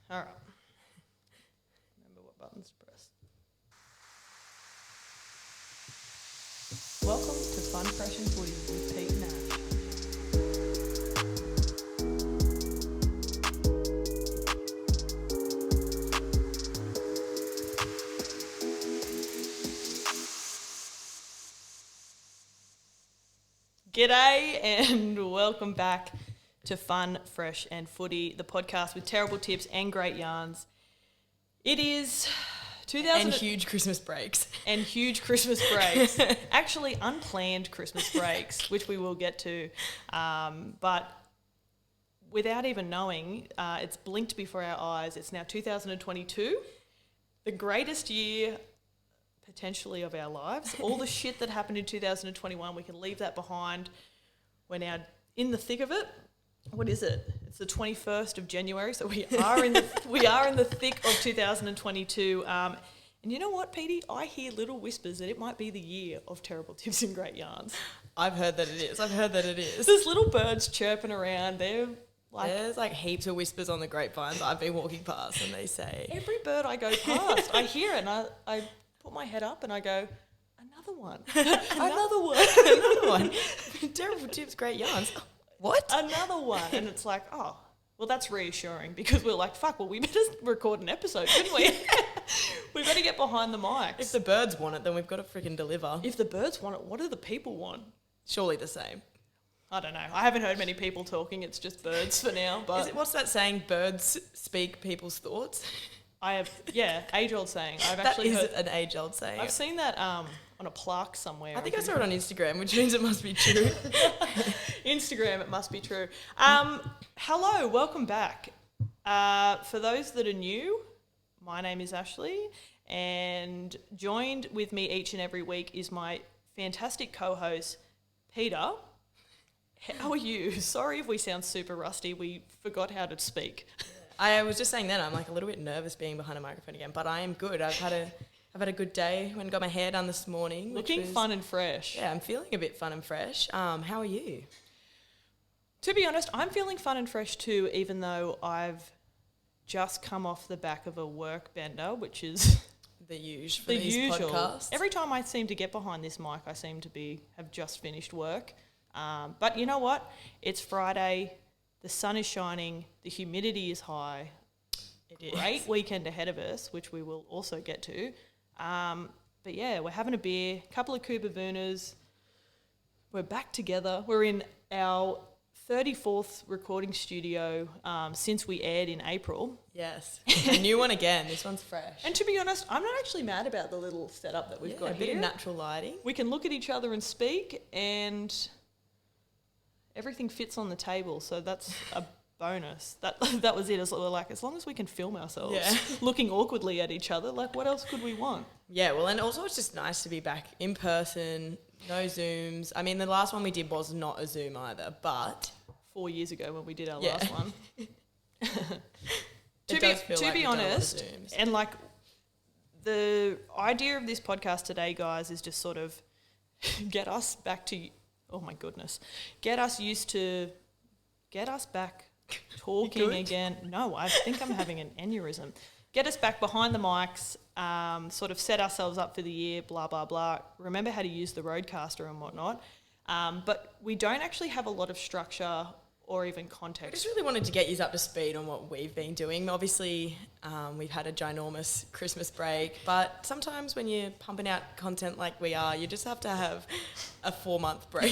All right. Remember what buttons to press. Welcome to Fun Fresh Footy with Pete and Ash. G'day and welcome back to Fun, Fresh and Footy, the podcast with terrible tips and great yarns. It is 2000... And huge Christmas breaks. And huge Christmas breaks. Actually, unplanned Christmas breaks, which we will get to. But without even knowing, it's blinked before our eyes. It's now 2022, the greatest year potentially of our lives. All the shit that happened in 2021, we can leave that behind. We're now in the thick of it. What is it? It's the 21st of January, so we are in the thick of 2022. And you know what, Petey? I hear little whispers that it might be the year of terrible tips and great yarns. I've heard that it is. There's little birds chirping around. There's like heaps of whispers on the grapevines I've been walking past, and they say every bird I go past, I hear it, and I put my head up and I go, another one, another one. Terrible tips, great yarns. What? Another one. And it's like, oh, well, that's reassuring because we're like, fuck, well, we better record an episode, shouldn't we? We better get behind the mics. If the birds want it, then we've got to freaking deliver. If the birds want it, what do the people want? Surely the same. I don't know. I haven't heard many people talking. It's just birds for now. But what's that saying? Birds speak people's thoughts? I have, age-old saying. That is an age-old saying. I've seen that on a plaque somewhere. I think I saw it on Instagram, which means it must be true. Instagram, it must be true. Hello, welcome back. For those that are new, my name is Ashley, and joined with me each and every week is my fantastic co-host, Peter. How are you? Sorry if we sound super rusty. We forgot how to speak. I was just saying that I'm like a little bit nervous being behind a microphone again, but I am good. I've had a good day. Went and got my hair done this morning. Looking fun and fresh. Yeah, I'm feeling a bit fun and fresh. How are you? To be honest, I'm feeling fun and fresh too, even though I've just come off the back of a work bender, which is the usual. Podcasts. Every time I seem to get behind this mic, I seem to have just finished work. But you know what? It's Friday. The sun is shining. The humidity is high. It is. Great weekend ahead of us, which we will also get to. But yeah, we're having a beer, a couple of Kubavunas. We're back together. We're in our 34th recording studio since we aired in April. Yes. A new one again. This one's fresh. And to be honest, I'm not actually mad about the little setup that we've got here. A bit of natural lighting. We can look at each other and speak, and everything fits on the table, so that's a bonus. That was it. As long as we can film ourselves looking awkwardly at each other, like what else could we want? Yeah, well, and also it's just nice to be back in person, no Zooms. I mean, the last one we did was not a Zoom either, but 4 years ago when we did our last one. To be honest, and like the idea of this podcast today, guys, is just sort of get us back to, oh my goodness, get us back talking again. No, I think I'm having an aneurysm. Get us back behind the mics, sort of set ourselves up for the year, blah, blah, blah. Remember how to use the Roadcaster and whatnot. But we don't actually have a lot of structure or even context. I just really wanted to get you up to speed on what we've been doing. Obviously, we've had a ginormous Christmas break, but sometimes when you're pumping out content like we are, you just have to have a 4-month break.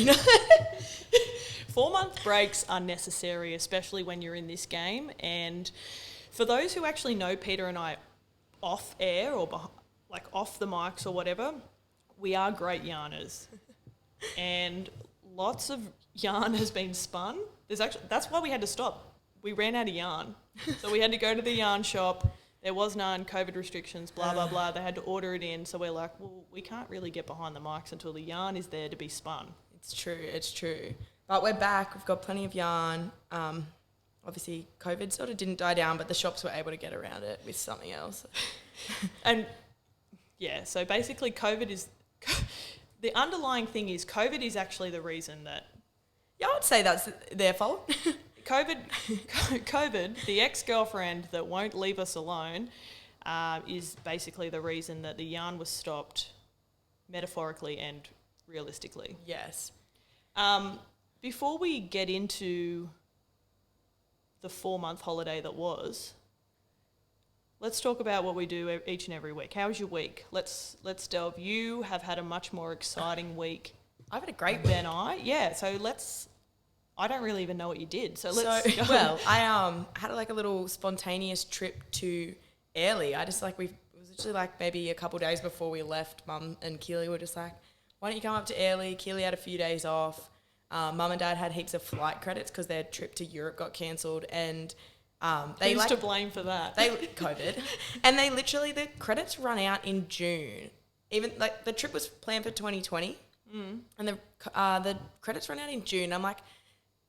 4-month breaks are necessary, especially when you're in this game. And for those who actually know Peter and I off air or off the mics or whatever, we are great yarners. And lots of yarn has been spun. That's why we had to stop. We ran out of yarn. So we had to go to the yarn shop. There was none, COVID restrictions, blah, blah, blah. They had to order it in. So we're like, well, we can't really get behind the mics until the yarn is there to be spun. It's true. But we're back. We've got plenty of yarn. Obviously, COVID sort of didn't die down, but the shops were able to get around it with something else. And, yeah, so basically the underlying thing is COVID is actually the reason that... Yeah, I would say that's their fault. COVID, the ex-girlfriend that won't leave us alone, is basically the reason that the yarn was stopped, metaphorically and realistically. Yes. Before we get into the 4-month holiday that was, let's talk about what we do each and every week. How was your week? Let's delve. You have had a much more exciting week. I've had a great week. Than I. Yeah, so I don't really even know what you did. So let's go. Well, I had like a little spontaneous trip to Airlie. It was literally like maybe a couple of days before we left. Mum and Keely were just like, why don't you come up to Airlie? Keely had a few days off. Mum and Dad had heaps of flight credits because their trip to Europe got cancelled, and who's to blame for that? COVID, and the credits run out in June. Even like the trip was planned for 2020, and the credits run out in June. I'm like,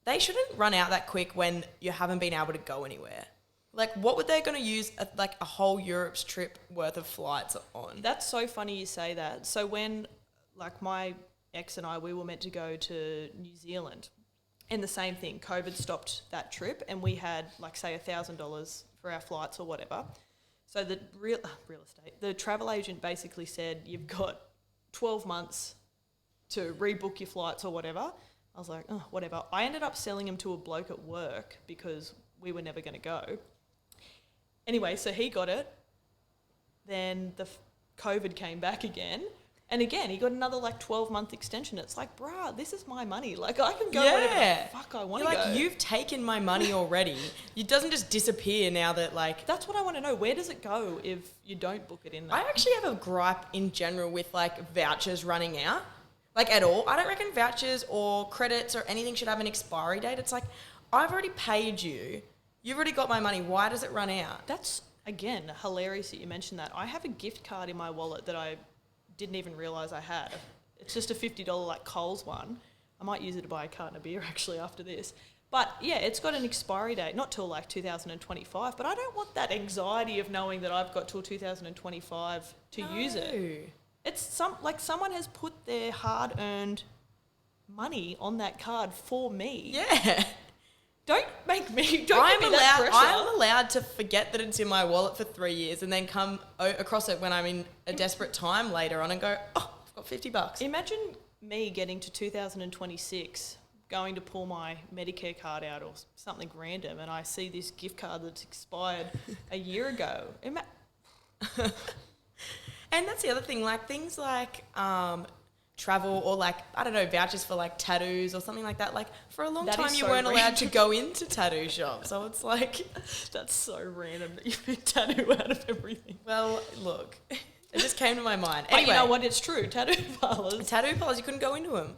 they shouldn't run out that quick when you haven't been able to go anywhere. Like, what were they going to use a whole Europe's trip worth of flights on? That's so funny you say that. So when, like, my ex and I, we were meant to go to New Zealand, and the same thing, COVID stopped that trip, and we had, like, say, $1,000 for our flights or whatever. So the real estate, the travel agent basically said, you've got 12 months to rebook your flights or whatever. I was like, oh, whatever. I ended up selling them to a bloke at work because we were never going to go. Anyway, so he got it. Then the COVID came back again. And again, he got another 12-month extension. It's like, bruh, this is my money. Like, I can go whatever the fuck I want to go. You've taken my money already. It doesn't just disappear now that That's what I want to know. Where does it go if you don't book it in there? I actually have a gripe in general with vouchers running out. At all. I don't reckon vouchers or credits or anything should have an expiry date. It's like, I've already paid you. You've already got my money. Why does it run out? That's, again, hilarious that you mentioned that. I have a gift card in my wallet that I didn't even realise I had. It's just a $50 Coles one. I might use it to buy a carton of beer actually after this. But yeah, it's got an expiry date, not till 2025. But I don't want that anxiety of knowing that I've got till 2025 to use it. It's someone has put their hard-earned money on that card for me. Yeah. Don't give me that pressure. I'm allowed to forget that it's in my wallet for 3 years and then come across it when I'm in a desperate time later on and go, oh, I've got $50. Imagine me getting to 2026, going to pull my Medicare card out or something random, and I see this gift card that's expired a year ago. And that's the other thing, things like travel or I don't know, vouchers for tattoos or something like that. For a long time you weren't allowed to go into tattoo shops. So it's that's so random that you pick tattoo out of everything. Well, look, it just came to my mind. Anyway, but you know what? It's true. Tattoo parlours, you couldn't go into them.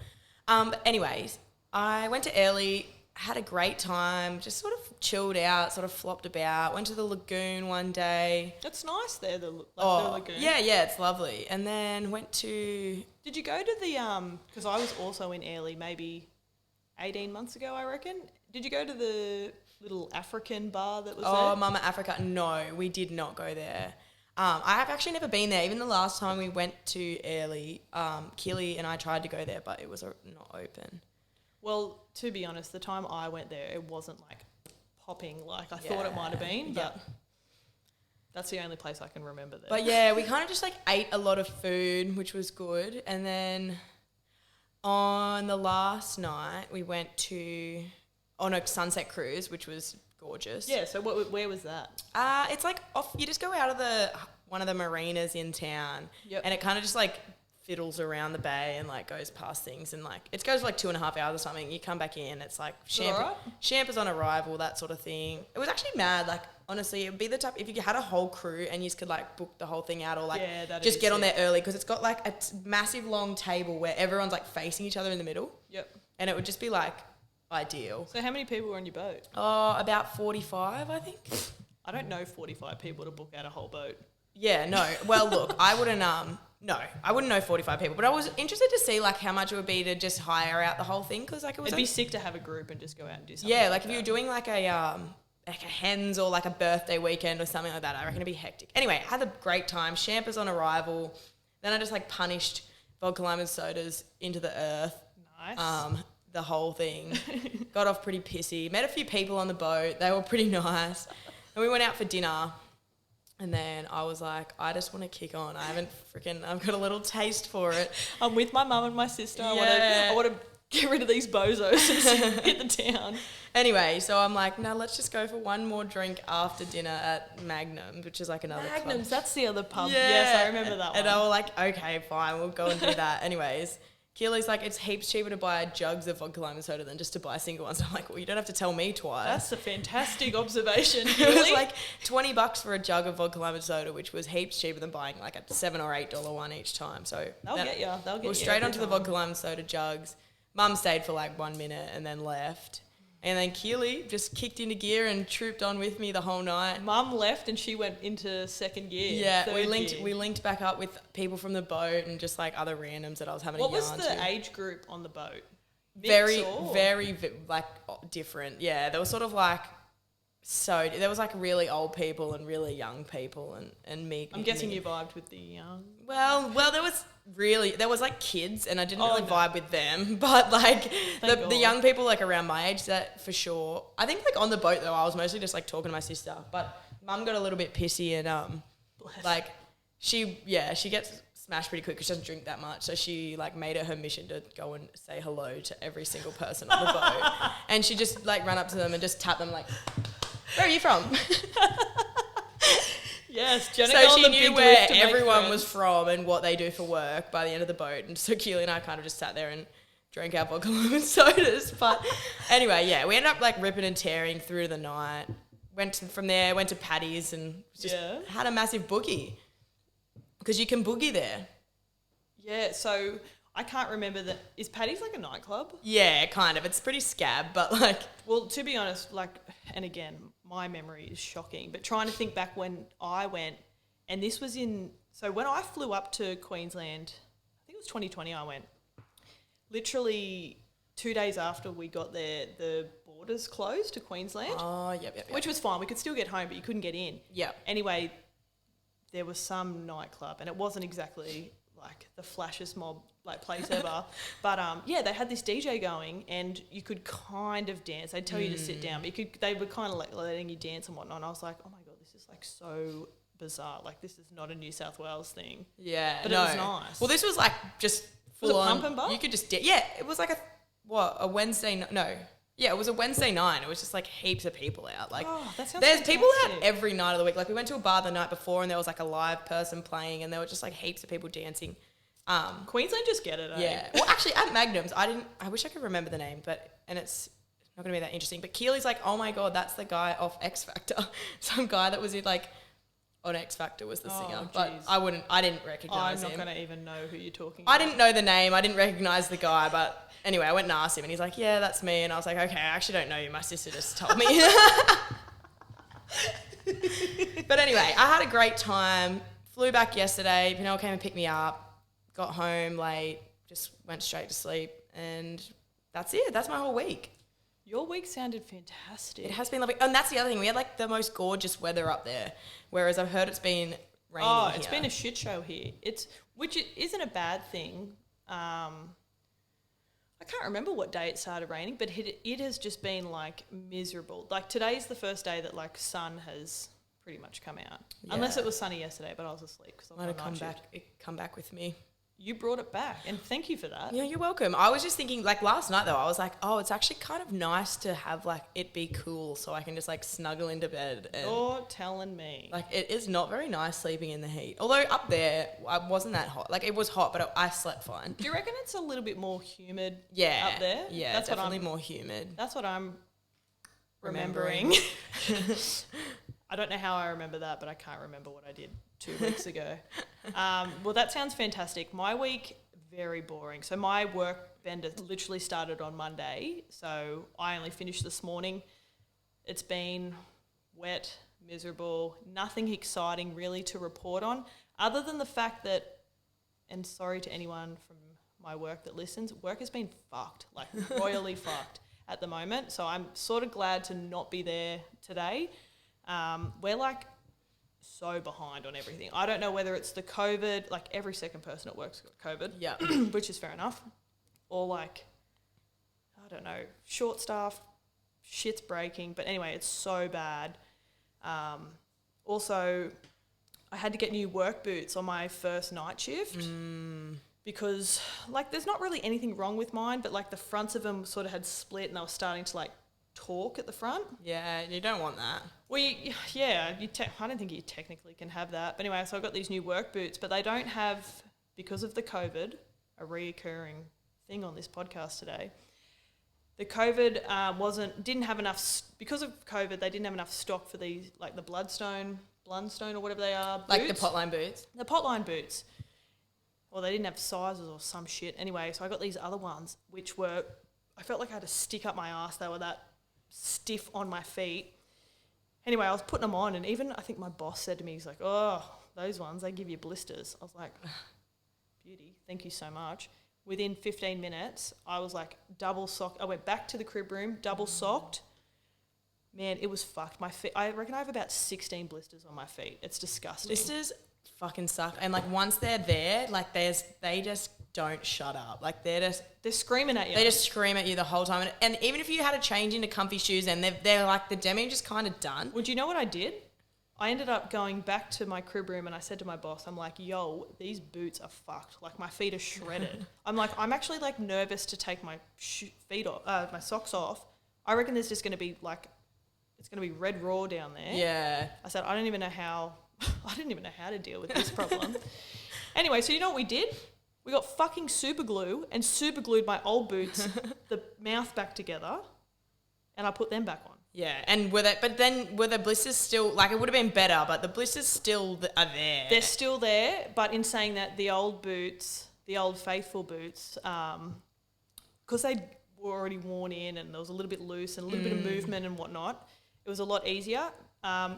But anyways, I went to Airlie, had a great time, just sort of chilled out, sort of flopped about, went to the lagoon one day. It's nice there, the lagoon. Yeah, it's lovely. And then went to... Did you go to the, because I was also in Airlie maybe 18 months ago, I reckon. Did you go to the little African bar that was there? Oh, Mama Africa. No, we did not go there. I have actually never been there. Even the last time we went to Airlie, Keely and I tried to go there, but it was not open. Well, to be honest, the time I went there, it wasn't popping like I thought it might have been, but that's the only place I can remember there. But yeah, we kind of just ate a lot of food, which was good. And then on the last night, we went on a sunset cruise, which was gorgeous. Yeah, so where was that? It's off, you just go out of one of the marinas in town, and it kind of just fiddles around the bay and goes past things, and it goes for 2.5 hours or something. You come back in, it's Champers on arrival, that sort of thing. It was actually mad. Honestly, it would be the type if you had a whole crew and you could book the whole thing out or just get on there early, because it's got a massive long table where everyone's facing each other in the middle. Yep. And it would just be ideal. So how many people were on your boat? Oh, about 45, I think. I don't know 45 people to book out a whole boat. Yeah, no. Well, look, I wouldn't know 45 people, but I was interested to see how much it would be to just hire out the whole thing, because it was. It'd be sick to have a group and just go out and do something. Yeah, if you were doing a hens or a birthday weekend or something like that, I reckon it'd be hectic. Anyway, I had a great time. Champers on arrival. Then I just punished vodka lime and sodas into the earth. Nice. the whole thing. Got off pretty pissy. Met a few people on the boat. They were pretty nice. And we went out for dinner. And then I was like, I just want to kick on. I've got a little taste for it. I'm with my mum and my sister. Yeah. I want to get rid of these bozos and hit the town. Anyway, so I'm like, no, let's just go for one more drink after dinner at Magnum, which is like another Magnum's, club. that's the other pub. Yeah. Yes, I remember that one. And I was like, okay, fine, we'll go and do that. Anyways, Keely's like, it's heaps cheaper to buy jugs of vodka lime and soda than just to buy single ones. I'm like, well, you don't have to tell me twice. That's a fantastic observation. It was like $20 for a jug of vodka lime and soda, which was heaps cheaper than buying like a $7 or $8 one each time. So They'll get you. We're straight onto the vodka lime and soda jugs. Mum stayed for like 1 minute and then left. And then Keely just kicked into gear and trooped on with me the whole night. Mum left and she went into second gear. Yeah, we linked back up with people from the boat and just like other randoms that I was having a yarn to. What was the age group on the boat? Very like different. Yeah, there was sort of like there was like really old people and really young people and me. I'm guessing you vibed with the young. Well, there was like kids and I didn't really vibe with them, but like the young people like around my age, that for sure. I think like on the boat though, I was mostly just like talking to my sister, but Mum got a little bit pissy and like she gets smashed pretty quick because she doesn't drink that much, so she like made it her mission to go and say hello to every single person on the boat, and she just like ran up to them and just tapped them like, where are you from? Yes, Jenna. So she knew where everyone was from and what they do for work by the end of the boat. And so Keely and I kind of just sat there and drank our vodka lemon sodas. But anyway, yeah, we ended up like ripping and tearing through the night. From there, went to Paddy's and just had a massive boogie. Because you can boogie there. Yeah, so I can't remember that. Is Paddy's like a nightclub? Yeah, kind of. It's pretty scab, but like... Well, to be honest, like, and again, my memory is shocking, but trying to think back when I went, and this was so when I flew up to Queensland, I think it was 2020 I went, literally 2 days after we got there, the borders closed to Queensland. Oh, yep. Which was fine. We could still get home, but you couldn't get in. Yeah. Anyway, there was some nightclub, and it wasn't exactly like the flashiest mob like place ever, but they had this DJ going, and you could kind of dance. They'd tell you to sit down, but they were kind of like letting you dance and whatnot. And I was like, oh my god, this is like so bizarre. Like this is not a New South Wales thing. Yeah, but it was nice. Well, this was like just full was it on. Pump and Bump? You could just it was like a Wednesday. No. Yeah, it was a Wednesday night. It was just like heaps of people out. Like, that sounds there's fantastic. people out every night of the week. Like, we went to a bar the night before, and there was like a live person playing, and there were just like heaps of people dancing. Queensland just get it. Yeah. Well, actually, at Magnum's, I wish I could remember the name, and it's not going to be that interesting. But Keely's like, oh my god, that's the guy off X Factor. Some guy that was on X Factor was the singer, but I didn't recognize him. I'm not going to even know who you're talking I about. didn't know the name. I didn't recognize the guy, but anyway, I went and asked him, and he's like, yeah, that's me. And I was like, okay, I actually don't know you. My sister just told me. But anyway, I had a great time. Flew back yesterday. Pinel came and picked me up. Got home late. Just went straight to sleep. And that's it. That's my whole week. Your week sounded fantastic. It has been lovely. And that's the other thing. We had like the most gorgeous weather up there. Whereas I've heard it's been raining here. It's been a shit show here. Which isn't a bad thing. I can't remember what day it started raining, but it has just been like miserable. Like today's the first day that like sun has pretty much come out. Yeah. Unless it was sunny yesterday, but I was asleep because I was come back with me. You brought it back, and thank you for that. Yeah, you're welcome. I was just thinking, like last night though, I was like, oh, it's actually kind of nice to have like it be cool so I can just like snuggle into bed. And you're telling me. Like it is not very nice sleeping in the heat. Although up there, I wasn't that hot. Like it was hot, but I slept fine. Do you reckon it's a little bit more humid up there? Yeah, that's definitely more humid. That's what I'm remembering. I don't know how I remember that, but I can't remember what I did 2 weeks ago. Well, that sounds fantastic. My week, very boring. So my work bender literally started on Monday, so I only finished this morning. It's been wet, miserable, nothing exciting really to report on, other than the fact that, and sorry to anyone from my work that listens, work has been fucked, like royally fucked at the moment. So I'm sort of glad to not be there today. We're like so behind on everything. I don't know whether it's the COVID, like every second person at work's got COVID, yeah, which is fair enough, or like, I don't know, short staff, shit's breaking. But anyway, it's so bad. Also, I had to get new work boots on my first night shift because, like, there's not really anything wrong with mine, but, like, the fronts of them sort of had split and they were starting to, like, torque at the front. Yeah, you don't want that. Well, I don't think you technically can have that. But anyway, so I got these new work boots, but they don't have, because of the COVID, a reoccurring thing on this podcast today. The COVID didn't have enough, because of COVID, they didn't have enough stock for these, like the Blundstone or whatever they are, boots. Like the potline boots? The potline boots. Or they didn't have sizes or some shit. Anyway, so I got these other ones, which were, I felt like I had to stick up my ass. They were that stiff on my feet. Anyway, I was putting them on, and even I think my boss said to me, he's like, oh, those ones, they give you blisters. I was like, beauty, thank you so much. Within 15 minutes, I was like double socked. I went back to the crib room, double socked. Man, it was fucked. My feet, I reckon I have about 16 blisters on my feet. It's disgusting. Blisters fucking suck. And like once they're there, like they just don't shut up. Like they're screaming at you. They just scream at you the whole time. And even if you had to change into comfy shoes and they're like the damage is kind of done. Well, do you know what I did? I ended up going back to my crib room and I said to my boss, I'm like, yo, these boots are fucked. Like my feet are shredded. I'm actually like nervous to take my feet off, my socks off. I reckon there's just going to be like, it's going to be red raw down there. Yeah. I said, I didn't even know how to deal with this problem. Anyway, so you know what we did? We got fucking super glue and super glued my old boots, the mouth back together, and I put them back on. Yeah, and were the blisters still, like it would have been better, but the blisters still are there. They're still there, but in saying that, the old boots, the old faithful boots, because they were already worn in and there was a little bit loose and a little bit of movement and whatnot, it was a lot easier.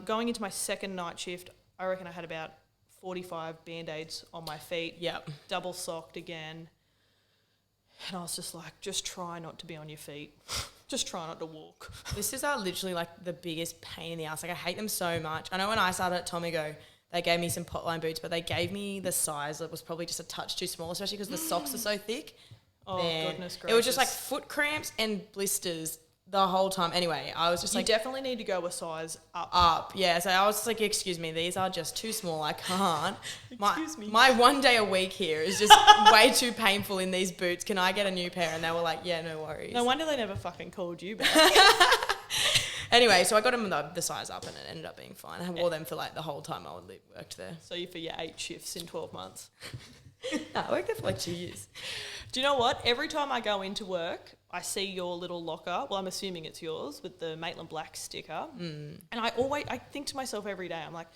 Going into my second night shift, I reckon I had about 45 Band-Aids on my feet. Yep. Double socked again. And I was just like, just try not to be on your feet. Just try not to walk. Blisters are literally like the biggest pain in the ass. Like I hate them so much. I know when I started at Tommy Go, they gave me some potline boots, but they gave me the size that was probably just a touch too small, especially because the socks are so thick. Oh, goodness gracious. It was just like foot cramps and blisters the whole time. Anyway, I was just you definitely need to go a size up. Up, yeah. So I was just like, excuse me, these are just too small. I can't. Excuse me. My 1 day a week here is just way too painful in these boots. Can I get a new pair? And they were like, yeah, no worries. No wonder they never fucking called you back. Anyway, so I got them the size up and it ended up being fine. I wore them for like the whole time I worked there. So you for your 8 shifts in 12 months. No, I worked there for like 2 years. Do you know what? Every time I go into work, I see your little locker. Well, I'm assuming it's yours with the Maitland Black sticker. And I think to myself every day, I'm like,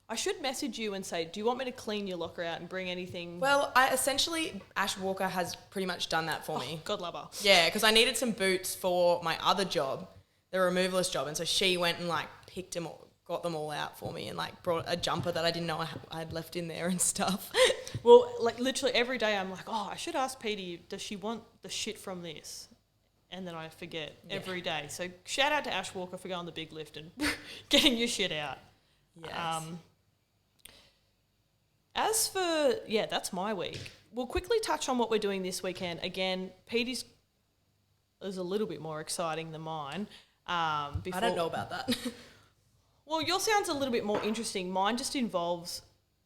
I should message you and say, do you want me to clean your locker out and bring anything? Well, Ash Walker has pretty much done that for me. God love her. Yeah, because I needed some boots for my other job, the removalist job. And so she went and like picked them all, got them all out for me and like brought a jumper that I didn't know I had left in there and stuff. Well, like literally every day I'm like, oh, I should ask Petey, does she want the shit from this? And then I forget every day. So shout out to Ash Walker for going the big lift and getting your shit out. Yes. As for, that's my week. We'll quickly touch on what we're doing this weekend. Again, Petey's is a little bit more exciting than mine. I don't know about that. Well, yours sounds a little bit more interesting. Mine just involves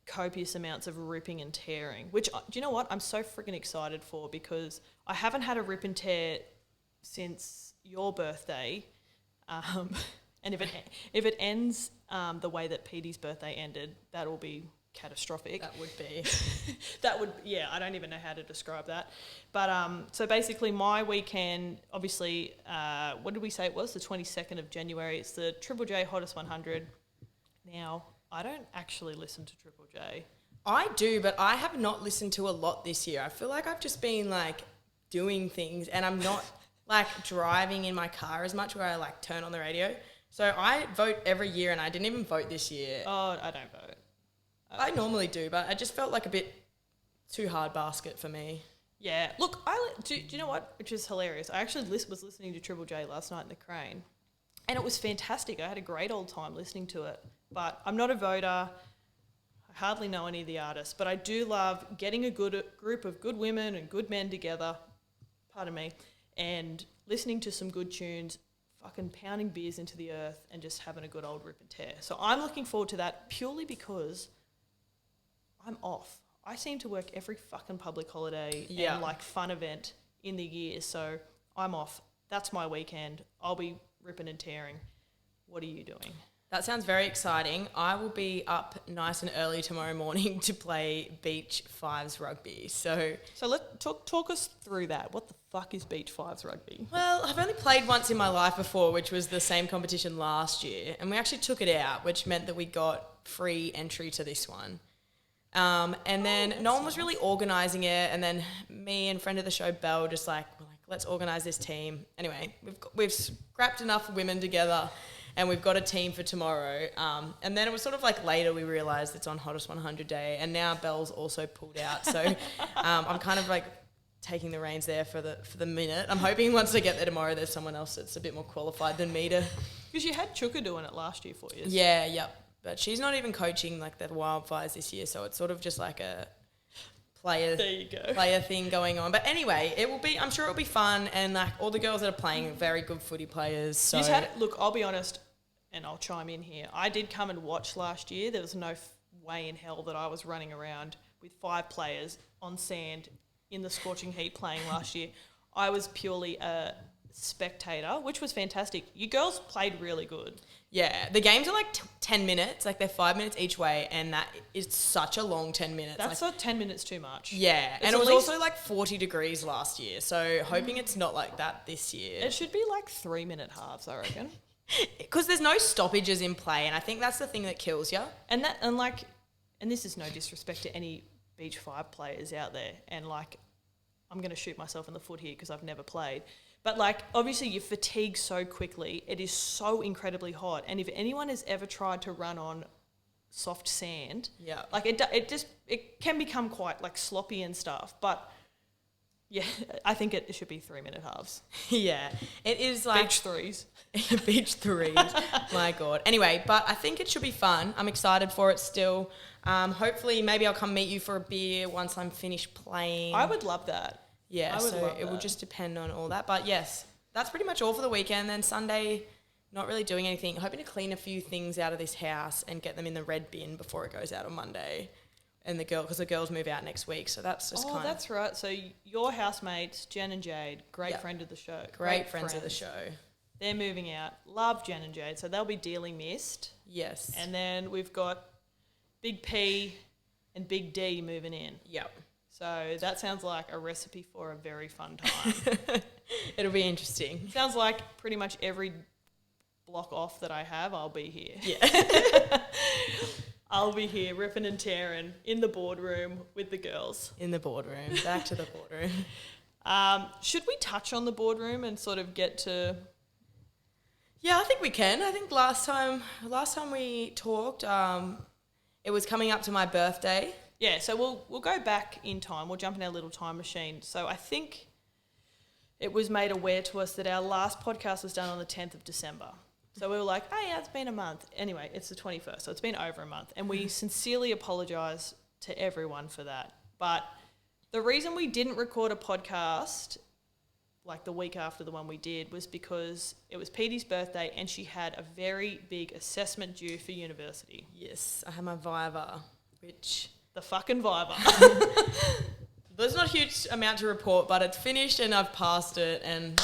copious amounts of ripping and tearing, which, do you know what? I'm so freaking excited for because I haven't had a rip and tear since your birthday. And if it ends the way that Petey's birthday ended, that will be catastrophic. That would be. I don't even know how to describe that. But so basically my weekend, obviously, what did we say it was? The 22nd of January. It's the Triple J Hottest 100. Now, I don't actually listen to Triple J. I do, but I have not listened to a lot this year. I feel like I've just been like doing things and I'm not like driving in my car as much where I like turn on the radio. So I vote every year and I didn't even vote this year. Oh, I don't vote. I normally do, but I just felt like a bit too hard basket for me. Yeah. Look, do you know what? Which is hilarious. I actually was listening to Triple J last night in the Crane, and it was fantastic. I had a great old time listening to it. But I'm not a voter. I hardly know any of the artists, but I do love getting a good group of good women and good men together, pardon me, and listening to some good tunes, fucking pounding beers into the earth and just having a good old rip and tear. So I'm looking forward to that purely because I'm off. I seem to work every fucking public holiday and like fun event in the year. So I'm off. That's my weekend. I'll be ripping and tearing. What are you doing? That sounds very exciting. I will be up nice and early tomorrow morning to play beach fives rugby. So let talk us through that. What the fuck is beach fives rugby? Well, I've only played once in my life before, which was the same competition last year, and we actually took it out, which meant that we got free entry to this one. And then no one was really organising it, and then me and friend of the show Belle just we're like, let's organise this team. Anyway, we've scrapped enough women together. And we've got a team for tomorrow. And then it was sort of like later we realised it's on Hottest 100 Day. And now Belle's also pulled out. So I'm kind of like taking the reins there for the minute. I'm hoping once I get there tomorrow there's someone else that's a bit more qualified than me to... Because you had Chuka doing it last year for you. Yeah, yep. But she's not even coaching like the Wildfires this year. So it's sort of just like a player thing going on. But anyway, I'm sure it'll be fun. And like all the girls that are playing are very good footy players. So look, I'll be honest, and I'll chime in here. I did come and watch last year. There was no way in hell that I was running around with 5 players on sand in the scorching heat playing last year. I was purely a spectator, which was fantastic. You girls played really good. Yeah, the games are like 10 minutes, like they're 5 minutes each way, and that is such a long 10 minutes. That's not 10 minutes too much. Yeah, and it was also like 40 degrees last year, so hoping it's not like that this year. It should be like 3-minute halves, I reckon. Because there's no stoppages in play, and I think that's the thing that kills you. And this is no disrespect to any Beach 5 players out there, and like, I'm going to shoot myself in the foot here because I've never played. But like, obviously you fatigue so quickly. It is so incredibly hot. And if anyone has ever tried to run on soft sand, like it can become quite like sloppy and stuff. But yeah, I think it should be 3-minute halves. Yeah, it is like... Beach threes. Beach threes. My God. Anyway, but I think it should be fun. I'm excited for it still. Hopefully maybe I'll come meet you for a beer once I'm finished playing. I would love that. Yeah, so it will just depend on all that. But yes, that's pretty much all for the weekend. Then Sunday, not really doing anything. Hoping to clean a few things out of this house and get them in the red bin before it goes out on Monday. And because the girls move out next week, so that's just kind of... Oh, that's right. So your housemates, Jen and Jade, great friend of the show. Great friends of the show. They're moving out. Love Jen and Jade, so they'll be dearly missed. Yes. And then we've got Big P and Big D moving in. Yep. So that sounds like a recipe for a very fun time. It'll be interesting. Sounds like pretty much every block off that I have, I'll be here. Yeah. I'll be here ripping and tearing in the boardroom with the girls. In the boardroom. Back to the boardroom. Should we touch on the boardroom and sort of get to... Yeah, I think we can. I think last time we talked, it was coming up to my birthday. Yeah, so we'll go back in time. We'll jump in our little time machine. So I think it was made aware to us that our last podcast was done on the 10th of December. So we were like, oh yeah, it's been a month. Anyway, it's the 21st, so it's been over a month. And we sincerely apologise to everyone for that. But the reason we didn't record a podcast like the week after the one we did was because it was Petey's birthday and she had a very big assessment due for university. Yes, I had my Viva, which... The fucking Viva. There's not a huge amount to report, but it's finished and I've passed it, and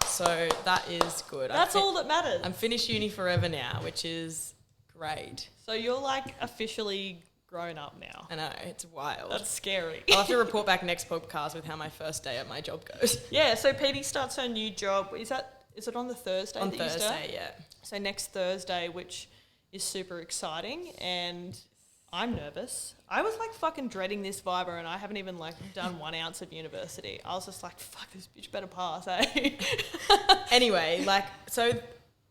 so that is good. That's all that matters. I'm finished uni forever now, which is great. So you're like officially grown up now. I know, it's wild. That's scary. I'll have to report back next podcast with how my first day at my job goes. Yeah, so Petey starts her new job. Is it on the Thursday? On Thursday, yeah. So next Thursday, which is super exciting, and I'm nervous. I was like fucking dreading this Viber, and I haven't even like done 1 ounce of university. I was just like, fuck, this bitch better pass, eh? Anyway, like, so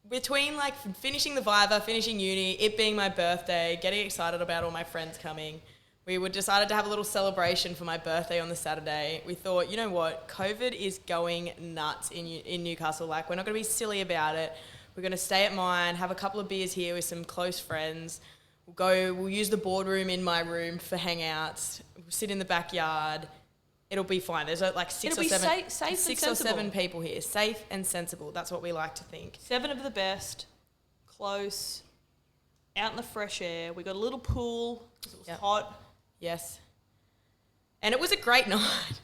between like finishing the Viva, finishing uni, it being my birthday, getting excited about all my friends coming, we decided to have a little celebration for my birthday on the Saturday. We thought, you know what, COVID is going nuts in Newcastle. Like, we're not going to be silly about it. We're going to stay at mine, have a couple of beers here with some close friends. We'll use the boardroom in my room for hangouts. We'll sit in the backyard, it'll be fine. There's like six It'll or be seven, safe and six or sensible. 7 people here. Safe and sensible. That's what we like to think. 7 of the best, close, out in the fresh air. We got a little pool because it was hot. Yes. And it was a great night.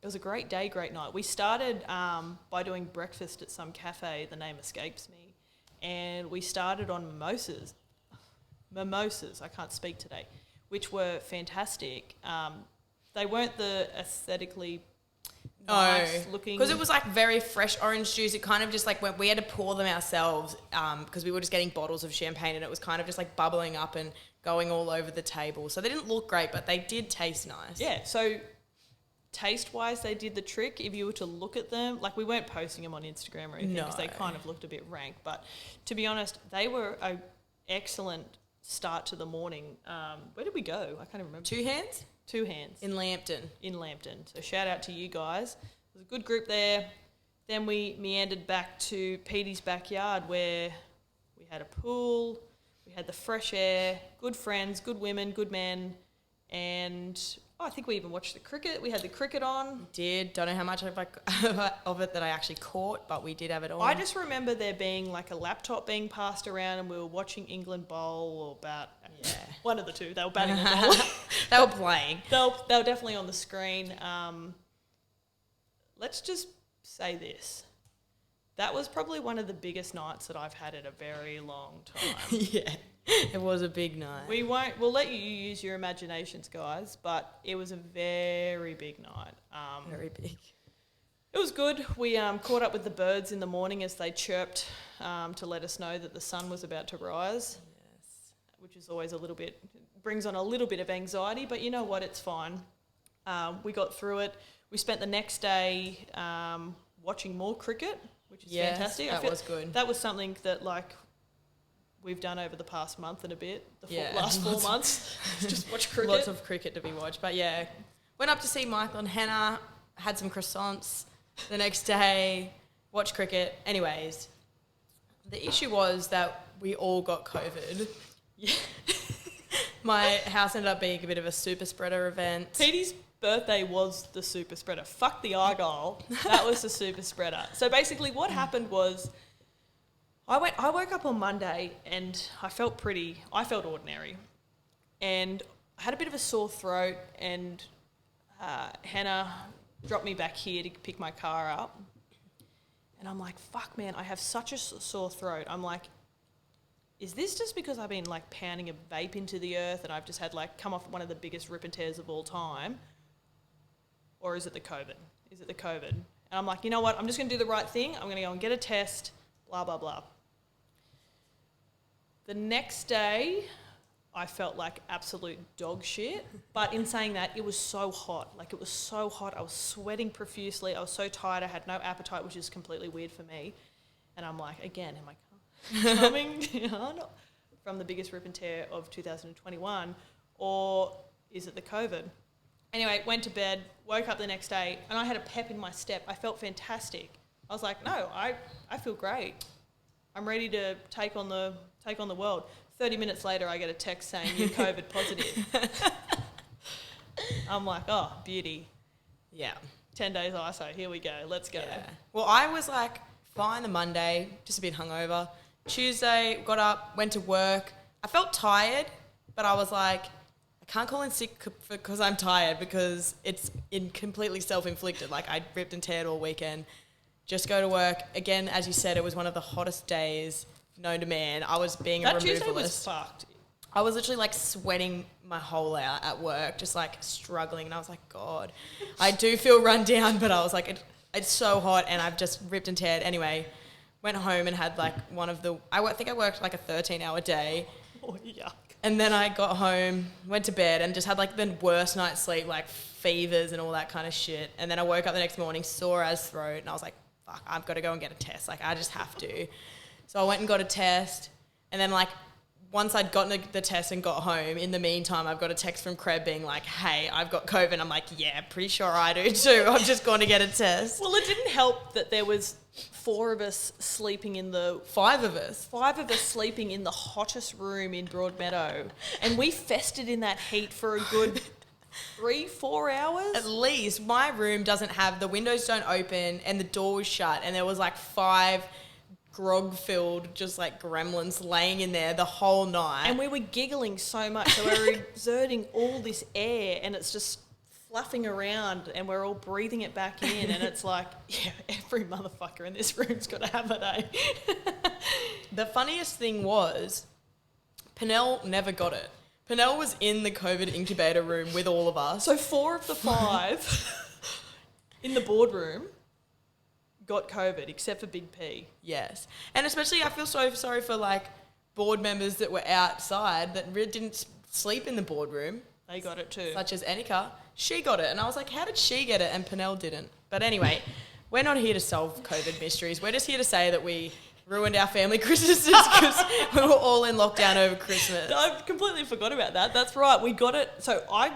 It was a great day, great night. We started by doing breakfast at some cafe. The name escapes me. And we started on mimosas. Mimosas, I can't speak today, which were fantastic. They weren't the aesthetically nice looking. Because it was like very fresh orange juice. It kind of just like we had to pour them ourselves because we were just getting bottles of champagne and it was kind of just like bubbling up and going all over the table. So they didn't look great, but they did taste nice. Yeah, so taste-wise, they did the trick. If you were to look at them, like we weren't posting them on Instagram or anything because they kind of looked a bit rank. But to be honest, they were an excellent start to the morning. Where did we go? I can't even remember. 2 Hands? 2 Hands. In Lambton. So shout out to you guys. There's a good group there. Then we meandered back to Petey's backyard where we had a pool, we had the fresh air, good friends, good women, good men, and I think we even watched the cricket. We had the cricket on. Did. Don't know how much of it that I actually caught, but we did have it on. I just remember there being like a laptop being passed around and we were watching England bowl or bat. Yeah. One of the two. They were batting or bowling. They were playing. They were definitely on the screen. Let's just say this. That was probably one of the biggest nights that I've had in a very long time. Yeah. It was a big night. We'll let you use your imaginations, guys, but it was a very big night. Very big. It was good. We caught up with the birds in the morning as they chirped to let us know that the sun was about to rise. Yes. Which is always brings on a little bit of anxiety, but you know what? It's fine. We got through it. We spent the next day watching more cricket, which is fantastic. That was good. That was something that we've done over the past month and a bit, last 4 months. Just watch cricket. Lots of cricket to be watched. But yeah, went up to see Michael and Hannah, had some croissants the next day, watched cricket. Anyways, the issue was that we all got COVID. Yeah. My house ended up being a bit of a super spreader event. Petey's birthday was the super spreader. Fuck the Argyle. That was the super spreader. So basically what happened was I woke up on Monday and I felt ordinary. And I had a bit of a sore throat and Hannah dropped me back here to pick my car up. And I'm like, fuck, man, I have such a sore throat. I'm like, is this just because I've been pounding a vape into the earth and I've just had come off one of the biggest rip and tears of all time? Or is it the COVID? And I'm like, you know what? I'm just going to do the right thing. I'm going to go and get a test, blah, blah, blah. The next day, I felt like absolute dog shit. But in saying that, it was so hot. It was so hot. I was sweating profusely. I was so tired. I had no appetite, which is completely weird for me. And I'm like, again, am I coming down from the biggest rip and tear of 2021? Or is it the COVID? Anyway, went to bed, woke up the next day, and I had a pep in my step. I felt fantastic. I was like, no, I feel great. I'm ready to take on the world. 30 minutes later, I get a text saying you're COVID positive. I'm like, oh, beauty. Yeah. 10 days ISO, here we go, let's go. Yeah. Well, I was fine the Monday, just a bit hungover. Tuesday, got up, went to work. I felt tired, but I was like, I can't call in sick because I'm tired because it's completely self-inflicted. I ripped and teared all weekend. Just go to work. Again, as you said, it was one of the hottest days known to man. I was being a removalist. That Tuesday was fucked. I was literally sweating my hole out at work, just struggling. And I was like, God, I do feel run down, but I was like, it's so hot and I've just ripped and teared. Anyway, went home and had I think I worked a 13-hour day. Oh, yuck. And then I got home, went to bed and just had the worst night's sleep, fevers and all that kind of shit. And then I woke up the next morning, sore as throat, and I was like, fuck, I've got to go and get a test. I just have to. So I went and got a test. And then once I'd gotten the test and got home, in the meantime, I've got a text from Creb being like, hey, I've got COVID. I'm like, yeah, pretty sure I do too. I'm just going to get a test. Well, it didn't help that there was 4 of us sleeping in the... 5 of us. 5 of us sleeping in the hottest room in Broadmeadow. And we festered in that heat for a good 3-4 hours? At least. My room doesn't have, the windows don't open and the door was shut, and there was like 5 grog-filled, just like gremlins laying in there the whole night. And we were giggling so much, so we were exerting all this air, and it's just fluffing around, and we're all breathing it back in, and it's like, yeah, every motherfucker in this room's got to have it, eh? The funniest thing was, Pernell never got it. Pernell was in the COVID incubator room with all of us. So 4 of the 5 in the boardroom got COVID, except for Big P. Yes. And especially I feel so sorry for like board members that were outside that really didn't sleep in the boardroom. They got it too. Such as Annika. She got it. And I was like, how did she get it and Pernell didn't? But anyway, we're not here to solve COVID mysteries. We're just here to say that we ruined our family Christmases because we were all in lockdown over Christmas. I completely forgot about that. That's right. We got it. So I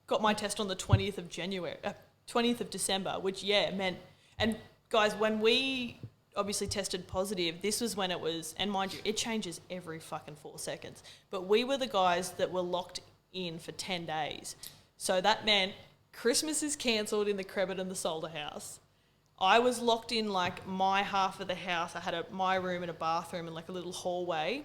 got my test on the 20th of December, which, yeah, meant... And guys, when we obviously tested positive, this was when it was... And mind you, it changes every fucking 4 seconds. But we were the guys that were locked in for 10 days. So that meant Christmas is cancelled in the Crebit and the Solder house. I was locked in like my half of the house. I had my room and a bathroom and like a little hallway.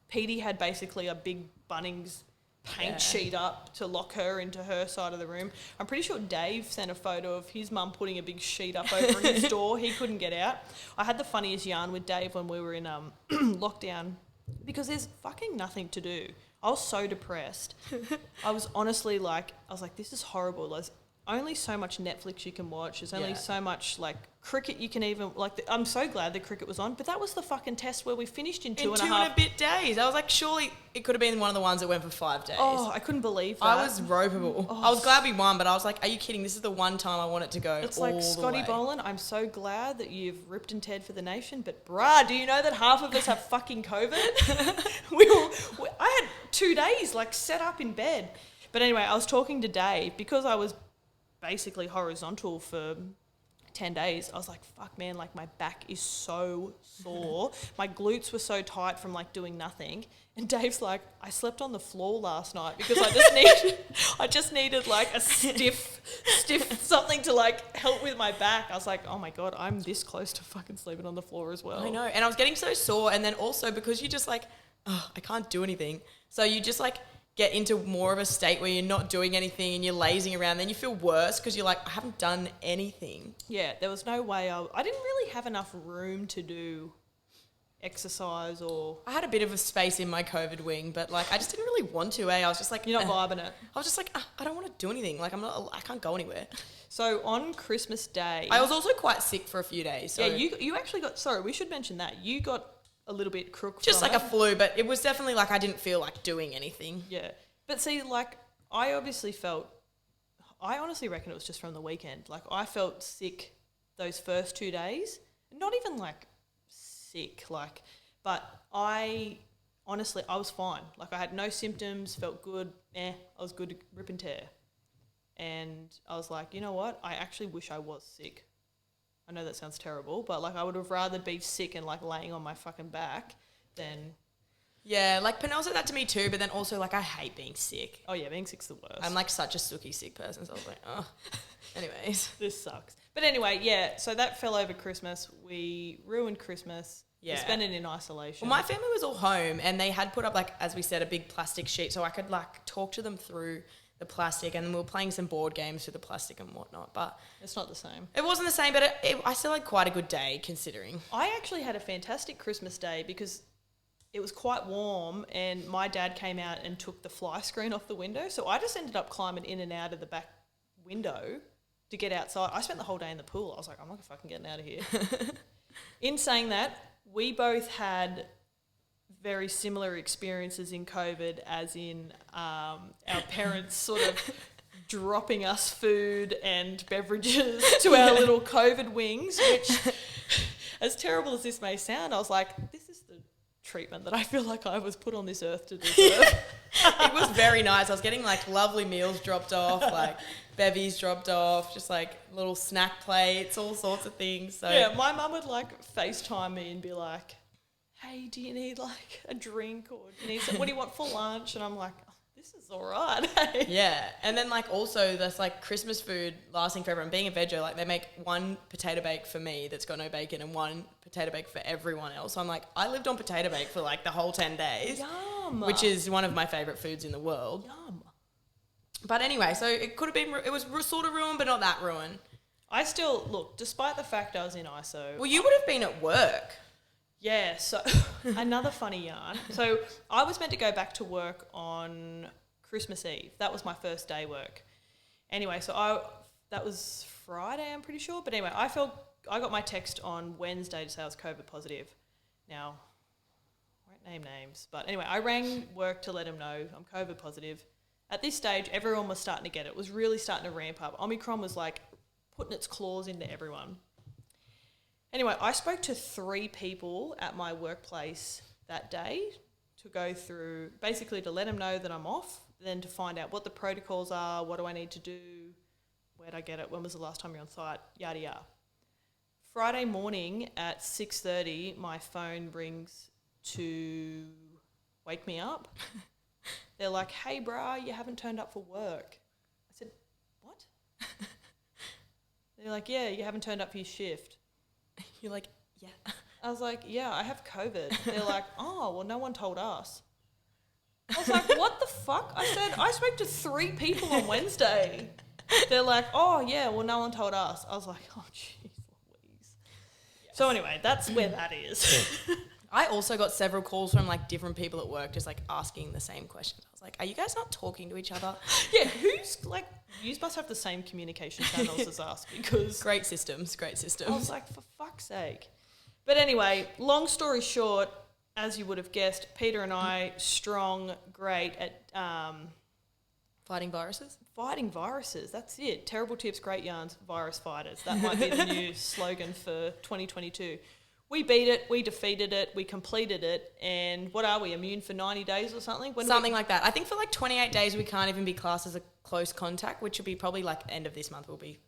Petey had basically a big Bunnings paint sheet up to lock her into her side of the room. I'm pretty sure Dave sent a photo of his mum putting a big sheet up over his door. He couldn't get out. I had the funniest yarn with Dave when we were in lockdown because there's fucking nothing to do. I was so depressed. I was honestly like, this is horrible. There's only so much Netflix you can watch. There's only so much like cricket you can even I'm so glad the cricket was on, but that was the fucking test where we finished in 2.5 and a bit days. I was like, surely it could have been one of the ones that went for 5 days. Oh, I couldn't believe that. I was ropeable. I was glad we won, but I was like, are you kidding? This is the one time I want it to go. It's all like, Scotty Boland, I'm so glad that you've ripped and teared for the nation, but bruh, do you know that half of us have fucking COVID? I had 2 days like set up in bed. But anyway, I was talking to Dave because I was basically horizontal for 10 days. I was like, fuck man, like my back is so sore. My glutes were so tight from like doing nothing. And Dave's like, I slept on the floor last night because I just needed like a stiff something to like help with my back. I was like, oh my God, I'm this close to fucking sleeping on the floor as well. I know. And I was getting so sore. And then also because you just like, oh, I can't do anything. So you just like get into more of a state where you're not doing anything and you're lazing around. Then you feel worse because you're like, I haven't done anything. Yeah, there was no way. I didn't really have enough room to do exercise or... I had a bit of a space in my COVID wing, but like I just didn't really want to, I was just like... You're not vibing it. I was just like, I don't want to do anything. Like I can't go anywhere. So on Christmas Day... I was also quite sick for a few days. So yeah, you actually got... Sorry, we should mention that. You got a little bit crook just from like a flu, but it was definitely like I didn't feel like doing anything. Yeah. But see, like, I honestly reckon it was just from the weekend. Like, I felt sick those first 2 days. Not even, like, sick, like, but I was fine. Like, I had no symptoms, felt good, I was good to rip and tear. And I was like, you know what? I actually wish I was sick. I know that sounds terrible, but, like, I would have rather be sick and, like, laying on my fucking back than... Yeah, like Pernell said that to me too, but then also like I hate being sick. Oh yeah, being sick's the worst. I'm like such a sooky sick person, so I was like, oh. Anyways. This sucks. But anyway, yeah, so that fell over Christmas. We ruined Christmas. Yeah. We spent it in isolation. Well, my family was all home and they had put up like, as we said, a big plastic sheet so I could like talk to them through the plastic, and then we were playing some board games through the plastic and whatnot, but... It's not the same. It wasn't the same, but I still had quite a good day considering. I actually had a fantastic Christmas day because... It was quite warm and my dad came out and took the fly screen off the window. So I just ended up climbing in and out of the back window to get outside. I spent the whole day in the pool. I was like, I'm not fucking getting out of here. In saying that, we both had very similar experiences in COVID as in our parents sort of dropping us food and beverages to our little COVID wings, which, as terrible as this may sound, I was like, this is the treatment that I feel like I was put on this earth to deserve. It was very nice. I was getting like lovely meals dropped off, like bevies dropped off, just like little snack plates, all sorts of things. So yeah, my mum would like FaceTime me and be like, hey, do you need like a drink or do you need what do you want for lunch? And I'm like, oh, this is all right. Hey? Yeah. And then like also there's like Christmas food lasting forever. And being a veggie, like they make one potato bake for me that's got no bacon and one potato bake for everyone else. So I'm like, I lived on potato bake for like the whole 10 days. Yum. Which is one of my favourite foods in the world. Yum. But anyway, so it could have been, it was sort of ruined, but not that ruined. I still, look, despite the fact I was in ISO. Well, you would have been at work. Yeah, so another funny yarn. So I was meant to go back to work on Christmas Eve. That was my first day work. Anyway, so that was Friday, I'm pretty sure. But anyway, I got my text on Wednesday to say I was COVID positive. Now, I won't name names. But anyway, I rang work to let them know I'm COVID positive. At this stage, everyone was starting to get it. It was really starting to ramp up. Omicron was like putting its claws into everyone. Anyway, I spoke to 3 people at my workplace that day to go through, basically to let them know that I'm off, then to find out what the protocols are, what do I need to do, where'd I get it, when was the last time you're on site, yada yada. Friday morning at 6:30, my phone rings to wake me up. They're like, hey, brah, you haven't turned up for work. I said, what? They're like, yeah, you haven't turned up for your shift. You're like, yeah. I was like, yeah, I have COVID. They're like, oh, well, no one told us. I was like, what the fuck? I said, I spoke to 3 people on Wednesday. They're like, oh, yeah, well, no one told us. I was like, oh, jeez Louise. Yes. So anyway, that's where that is. I also got several calls from like different people at work just like asking the same question. I was like, are you guys not talking to each other? Yeah, who's like, you must have the same communication channels as us because... Great systems. I was like, for fuck's sake. But anyway, long story short, as you would have guessed, Peter and I, strong, great at... Fighting viruses? Fighting viruses, that's it. Terrible tips, great yarns, virus fighters. That might be the new slogan for 2022. We beat it, we defeated it, we completed it, and what are we, immune for 90 days or something? Something like that. I think for like 28 days we can't even be classed as a close contact, which will be probably like end of this month we'll be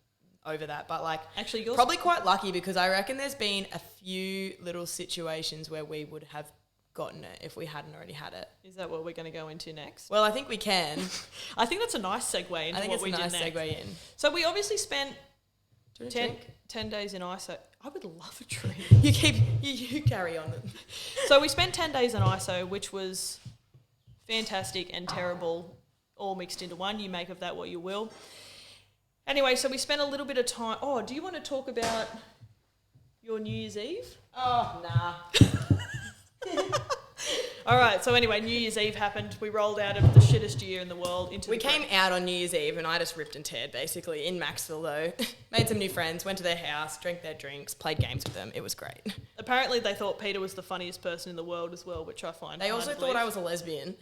over that. But like, actually, you're probably quite lucky because I reckon there's been a few little situations where we would have gotten it if we hadn't already had it. Is that what we're going to go into next? Well, I think we can. I think that's a nice segue into what we did next. I think it's a nice segue in. So we obviously spent 10 days in ISO. I would love a drink. You carry on. So we spent 10 days in ISO, which was fantastic and terrible, all mixed into one. You make of that what you will. Anyway, so we spent a little bit of time. Oh, do you want to talk about your New Year's Eve? Oh, nah. All right, so anyway, New Year's Eve happened. We rolled out of the shittest year in the world into We came out on New Year's Eve and I just ripped and teared basically in Maxville though. Made some new friends, went to their house, drank their drinks, played games with them. It was great. Apparently they thought Peter was the funniest person in the world as well, which I find They hard also to thought believe. I was a lesbian.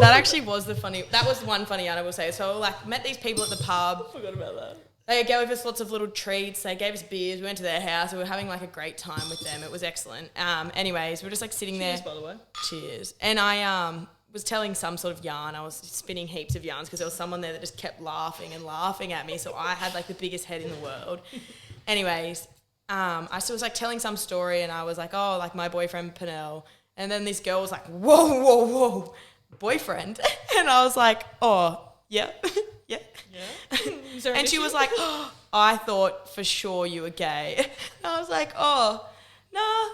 That actually was that was one funny yarn I will say. So like met these people at the pub. I forgot about that. They gave us lots of little treats. They gave us beers. We went to their house. We were having like a great time with them. It was excellent. Anyways, we were just like sitting there. Cheers, by the way. Cheers. And I was telling some sort of yarn. I was spinning heaps of yarns because there was someone there that just kept laughing and laughing at me. So I had like the biggest head in the world. Anyways, I still was like telling some story and I was like, oh, like my boyfriend Pernell. And then this girl was like, whoa, boyfriend. And I was like, oh, yeah. Yeah. And she was like, oh, I thought for sure you were gay. And I was like, oh, no,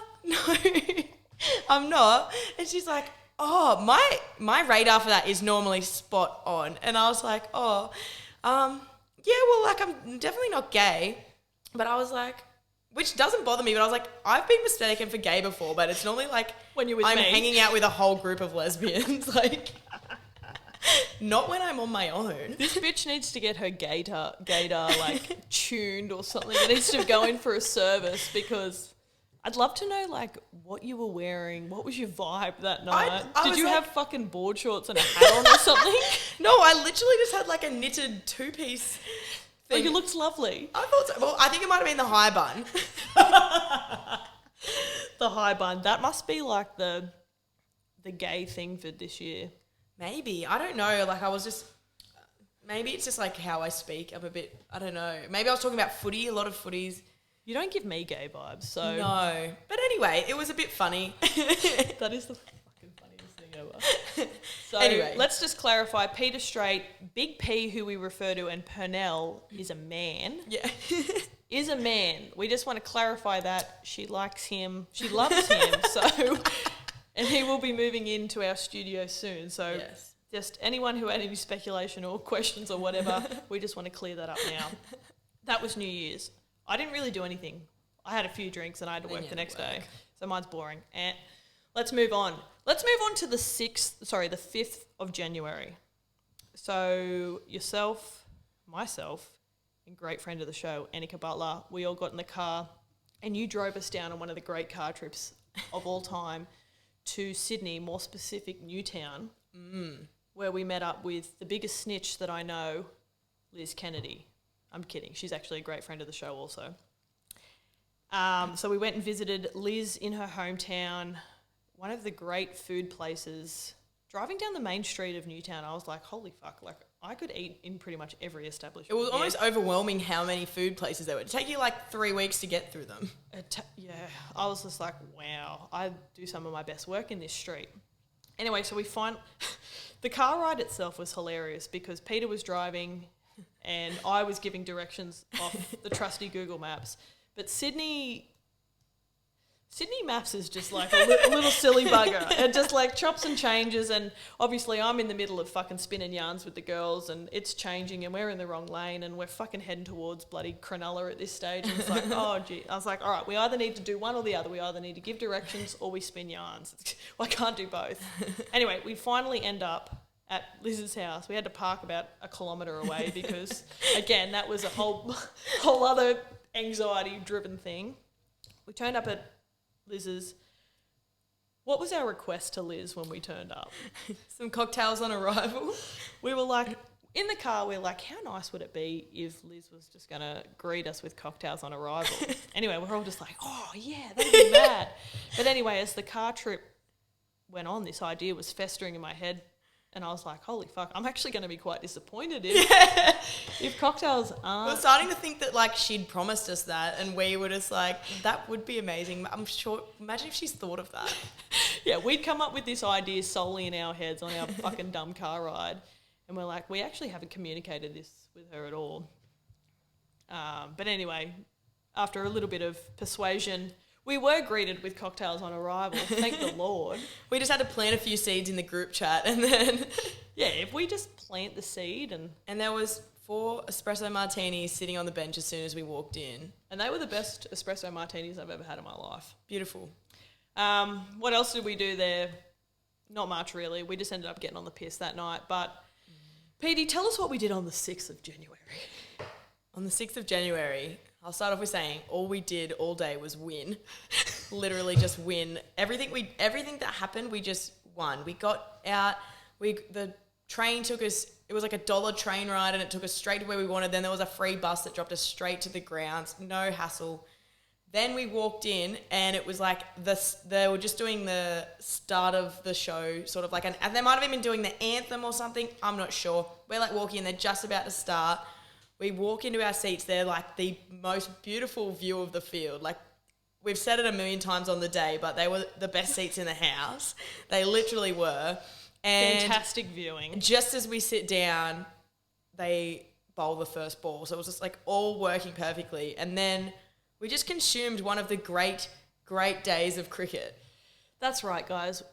I'm not. And she's like, oh, my radar for that is normally spot on. And I was like, oh, yeah, well, like I'm definitely not gay. But I was like, which doesn't bother me, but I was like, I've been mistaken for gay before, but it's normally like when you're with I'm me. hanging out with a whole group of lesbians, like... Not when I'm on my own. This bitch needs to get her gaydar like tuned or something. It needs to go in for a service because I'd love to know like what you were wearing. What was your vibe that night? Did you have fucking board shorts and a hat on or something? No, I literally just had like a knitted 2-piece thing. Oh, you looked lovely. I thought so. Well, I think it might have been the high bun. The high bun. That must be like the gay thing for this year. Maybe. I don't know. Like I was just... Maybe it's just like how I speak. I'm a bit... I don't know. Maybe I was talking about footy, a lot of footies. You don't give me gay vibes, so... No. But anyway, it was a bit funny. That is the fucking funniest thing ever. So Anyway. let's just clarify. Peter Strait, Big P, who we refer to, and Purnell is a man. Yeah. Is a man. We just want to clarify that. She likes him. She loves him. So, and he will be moving into our studio soon. So Yes. just anyone who had any speculation or questions or whatever, we just want to clear that up now. That was New Year's. I didn't really do anything. I had a few drinks and I had to work the next day. So mine's boring. And let's move on. Let's move on to the 5th of January. So yourself, myself, and great friend of the show, Annika Butler, we all got in the car and you drove us down on one of the great car trips of all time to Sydney, more specific Newtown, where we met up with the biggest snitch that I know, Liz Kennedy. I'm kidding. She's actually a great friend of the show also. So we went and visited Liz in her hometown, one of the great food places. Driving down the main street of Newtown, I was like, holy fuck, like I could eat in pretty much every establishment. It was almost overwhelming how many food places there were. It'd take you like 3 weeks to get through them. Yeah, I was just like, wow, I do some of my best work in this street. Anyway, so we find the car ride itself was hilarious because Peter was driving and I was giving directions off the trusty Google Maps. But Sydney Maps is just like a little silly bugger. It just like chops and changes, and obviously I'm in the middle of fucking spinning yarns with the girls and it's changing and we're in the wrong lane and we're fucking heading towards bloody Cronulla at this stage. And it's like, oh gee. I was like, all right, we either need to do one or the other. We either need to give directions or we spin yarns. I can't do both. Anyway, we finally end up at Liz's house. We had to park about 1 kilometre away because, again, that was a whole other anxiety-driven thing. We turned up at Liz's. What was our request to Liz when we turned up? Some cocktails on arrival. We were like, in the car, we were like, how nice would it be if Liz was just going to greet us with cocktails on arrival? Anyway, we're all just like, oh, yeah, that'd be mad. But anyway, as the car trip went on, this idea was festering in my head. And I was like, holy fuck, I'm actually going to be quite disappointed if cocktails aren't... We're starting to think that, like, she'd promised us that and we were just like, that would be amazing. I'm sure... Imagine if she's thought of that. Yeah, we'd come up with this idea solely in our heads on our fucking dumb car ride. And we're like, we actually haven't communicated this with her at all. But anyway, after a little bit of persuasion... We were greeted with cocktails on arrival, thank the Lord. We just had to plant a few seeds in the group chat and then... Yeah, if we just plant the seed and... And there was 4 espresso martinis sitting on the bench as soon as we walked in. And they were the best espresso martinis I've ever had in my life. Beautiful. What else did we do there? Not much, really. We just ended up getting on the piss that night. But, Petey, tell us what we did on the 6th of January. On the 6th of January... I'll start off with saying all we did all day was win. Literally just win. Everything that happened, we just won. We got out. The train took us. It was like $1 train ride, and it took us straight to where we wanted. Then there was a free bus that dropped us straight to the grounds. No hassle. Then we walked in, and it was like they were just doing the start of the show, sort of like and they might have even been doing the anthem or something. I'm not sure. We're like walking in. They're just about to start. We walk into our seats. They're like the most beautiful view of the field. Like, we've said it a million times on the day, but they were the best seats in the house. They literally were. And fantastic viewing. Just as we sit down, they bowl the first ball. So it was just like all working perfectly. And then we just consumed one of the great, great days of cricket. That's right, guys.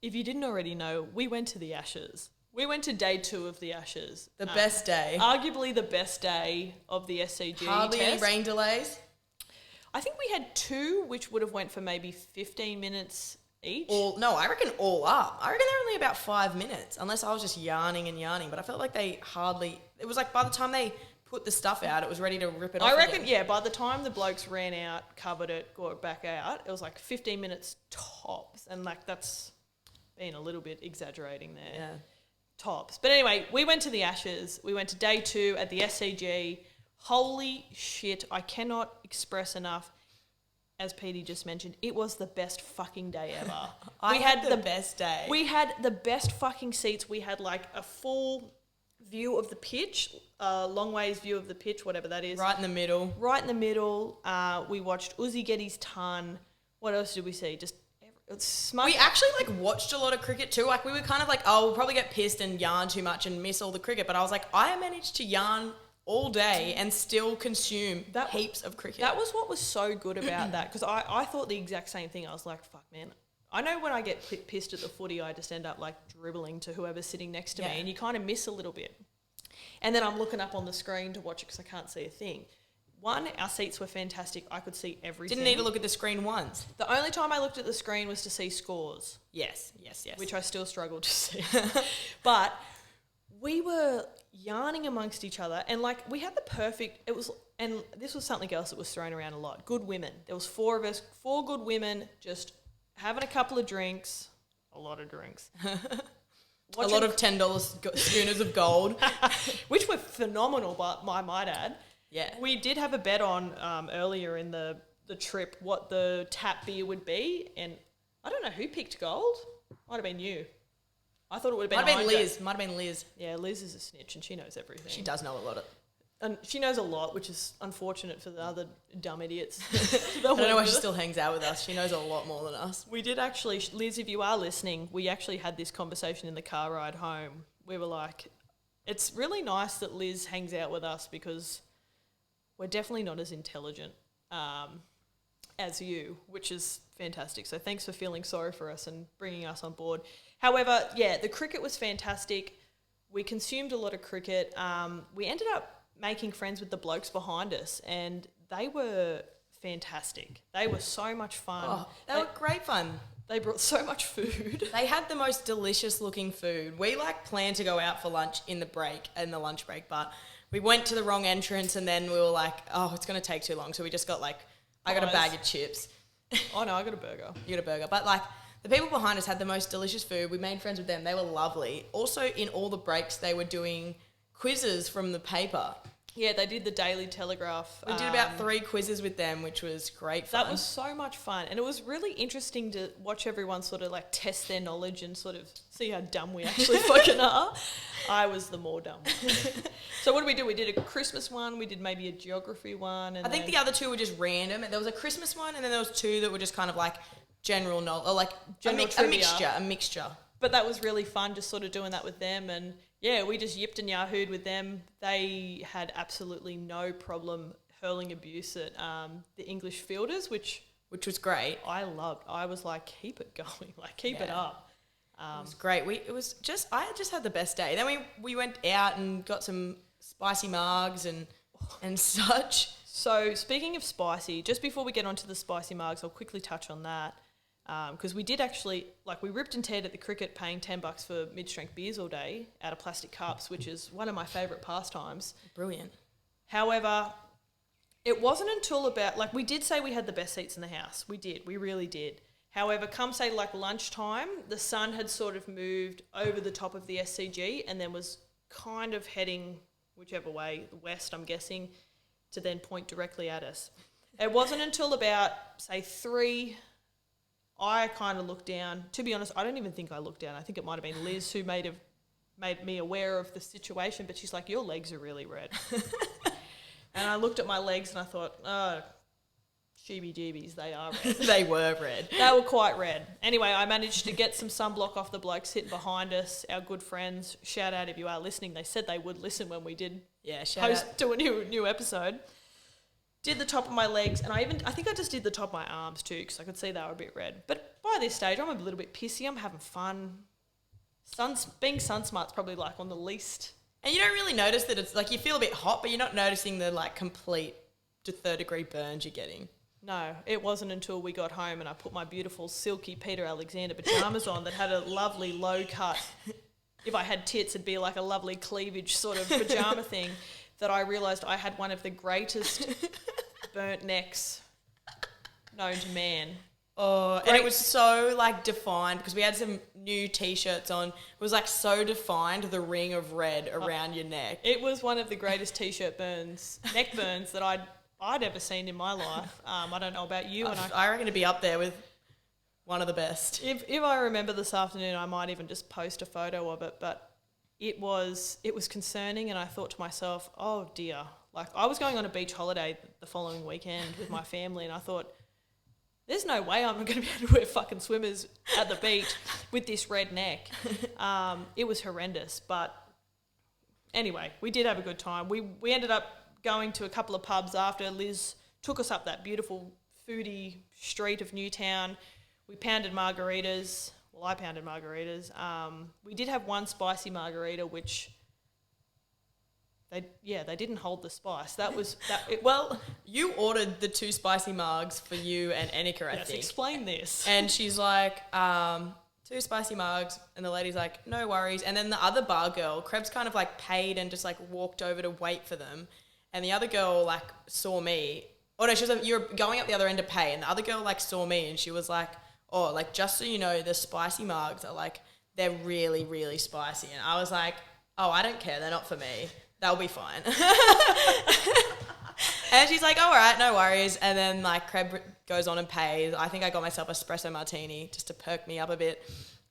If you didn't already know, we went to the Ashes. We went to day 2 of the Ashes. The best day. Arguably the best day of the SCG Hardly test. any rain delays. I think we had 2, which would have went for maybe 15 minutes each. I reckon all up. I reckon they're only about 5 minutes, unless I was just yarning. But I felt like they hardly... It was like by the time they put the stuff out, it was ready to rip it off. I reckon, again. yeah, by the time the blokes ran out, covered it, got it back out, it was like 15 minutes tops. And like that's being a little bit exaggerating there. Yeah. Tops. But anyway, we went to the Ashes. We went to day 2 at the SCG. Holy shit, I cannot express enough. As Petey just mentioned, it was the best fucking day ever. We had the best day. We had the best fucking seats. We had like a full view of the pitch, long ways view of the pitch, whatever that is. Right in the middle. Right in the middle. We watched Uzi get his ton. What else did we see? Just It's smart. We actually like watched a lot of cricket too. Like we were kind of like, oh, we'll probably get pissed and yarn too much and miss all the cricket. But I was like, I managed to yarn all day and still consume heaps of cricket. That was what was so good about that, because I thought the exact same thing. I was like, fuck, man. I know when I get pissed at the footy, I just end up like dribbling to whoever's sitting next to me, and you kind of miss a little bit. And then I'm looking up on the screen to watch it because I can't see a thing. One, our seats were fantastic. I could see everything. Didn't need to look at the screen once. The only time I looked at the screen was to see scores. Yes. Which I still struggled to see. But we were yarning amongst each other, and like we had the perfect, and this was something else that was thrown around a lot. Good women. There was 4 of us, 4 good women, just having a couple of drinks, a lot of drinks. A lot of $10 schooners of gold. Which were phenomenal, but I might add. Yeah. We did have a bet on earlier in the trip what the tap beer would be, and I don't know who picked gold. Might have been you. I thought it would have been Might have been Liz. Yeah, Liz is a snitch and she knows everything. She does know a lot. And she knows a lot, which is unfortunate for the other dumb idiots. I don't know why she still hangs out with us. She knows a lot more than us. We did actually, Liz, if you are listening, we actually had this conversation in the car ride home. We were like, it's really nice that Liz hangs out with us because we're definitely not as intelligent as you, which is fantastic. So thanks for feeling sorry for us and bringing us on board. However, yeah, the cricket was fantastic. We consumed a lot of cricket. We ended up making friends with the blokes behind us, and they were fantastic. They were so much fun. Oh, they were great fun. They brought so much food. They had the most delicious looking food. We like planned to go out for lunch in the lunch break, but we went to the wrong entrance, and then we were like, oh, it's going to take too long. So we just got like, I got a bag of chips. Oh no, I got a burger. You got a burger. But like the people behind us had the most delicious food. We made friends with them. They were lovely. Also in all the breaks, they were doing quizzes from the paper. Yeah, they did the Daily Telegraph. We did about 3 quizzes with them, which was great fun. That was so much fun. And it was really interesting to watch everyone sort of like test their knowledge and sort of see how dumb we actually fucking are. I was the more dumb. So what did we do? We did a Christmas one. We did maybe a geography one. And I think the other 2 were just random. There was a Christmas one, and then there was 2 that were just kind of like general knowledge, or like a mixture. But that was really fun, just sort of doing that with them. And yeah, we just yipped and yahooed with them. They had absolutely no problem hurling abuse at the English fielders, which was great. I loved. I was like, keep it going, like keep it up. It was great. I just had the best day. Then we went out and got some spicy margs and such. So speaking of spicy, just before we get onto the spicy margs, I'll quickly touch on that. Because we did actually, like we ripped and teared at the cricket paying $10 for mid-strength beers all day out of plastic cups, which is one of my favourite pastimes. Brilliant. However, it wasn't until about, like we did say we had the best seats in the house. We did, we really did. However, come say like lunchtime, the sun had sort of moved over the top of the SCG and then was kind of heading whichever way, west I'm guessing, to then point directly at us. It wasn't until about, say, 3... I kind of looked down. To be honest, I don't even think I looked down. I think it might have been Liz who made me aware of the situation, but she's like, your legs are really red. And I looked at my legs and I thought, oh, sheebie-jeebies, they are red. They were red. They were quite red. Anyway, I managed to get some sunblock off the blokes sitting behind us, our good friends. Shout out if you are listening. They said they would listen when we did post to a new episode. Did the top of my legs, and I think I just did the top of my arms too, because I could see they were a bit red. But by this stage, I'm a little bit pissy. I'm having fun. Being sun smart's probably like on the least. And you don't really notice that it's like you feel a bit hot, but you're not noticing the like complete to 3rd-degree burns you're getting. No, it wasn't until we got home and I put my beautiful silky Peter Alexander pajamas on that had a lovely low cut. If I had tits, it'd be like a lovely cleavage sort of pajama thing. That I realised I had one of the greatest burnt necks known to man. Oh, and it was so like defined because we had some new T-shirts on. It was like so defined, the ring of red around your neck. It was one of the greatest T-shirt burns, neck burns that I'd ever seen in my life. I don't know about you. I reckon it'd be up there with one of the best. If I remember this afternoon, I might even just post a photo of it, but... It was concerning, and I thought to myself, oh dear. Like I was going on a beach holiday the following weekend with my family, and I thought, there's no way I'm going to be able to wear fucking swimmers at the beach with this red neck. It was horrendous. But anyway, we did have a good time. We ended up going to a couple of pubs after. Liz took us up that beautiful foodie street of Newtown. We pounded margaritas. Well, I pounded margaritas. We did have one spicy margarita, which they didn't hold the spice. Well, you ordered the 2 spicy margs for you and Annika, I think. Explain this. And she's like, 2 spicy margs, and the lady's like, no worries. And then the other bar girl, Krebs kind of like paid and just like walked over to wait for them. And the other girl like saw me. Oh no, she was like, you're going up the other end to pay. And the other girl like saw me and she was like, oh, like just so you know, the spicy margs are like, they're really, really spicy. And I was like, oh, I don't care. They're not for me. They'll be fine. And she's like, oh, all right, no worries. And then like Kreb goes on and pays. I think I got myself espresso martini just to perk me up a bit.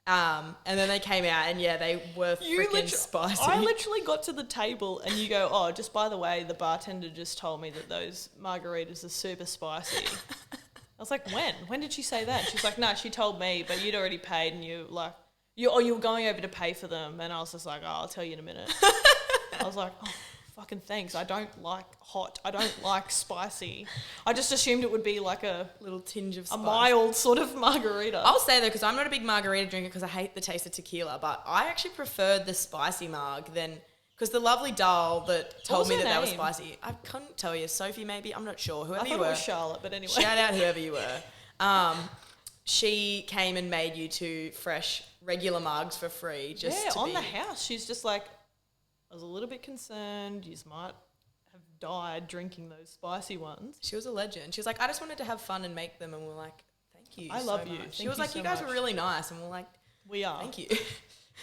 And then they came out and yeah, they were freaking spicy. I literally got to the table and you go, oh, just by the way, the bartender just told me that those margaritas are super spicy. I was like, when? When did she say that? She's like, no, she told me, but you'd already paid and you were going over to pay for them. And I was just like, oh, I'll tell you in a minute. I was like, oh, fucking thanks. I don't like hot. I don't like spicy. I just assumed it would be like a little tinge of spice. A mild sort of margarita. I'll say though, because I'm not a big margarita drinker because I hate the taste of tequila, but I actually preferred the spicy marg than... Because the lovely doll that told me that was spicy, I couldn't tell you. Sophie maybe? I'm not sure. Whoever you were. I thought it was Charlotte, but anyway. Shout out whoever you were. She came and made you 2 fresh regular mugs for free. The house. She's just like, I was a little bit concerned. You might have died drinking those spicy ones. She was a legend. She was like, I just wanted to have fun and make them. And we're like, thank you. I love you. She was like, you guys were really nice. And we're like, we are. Thank you.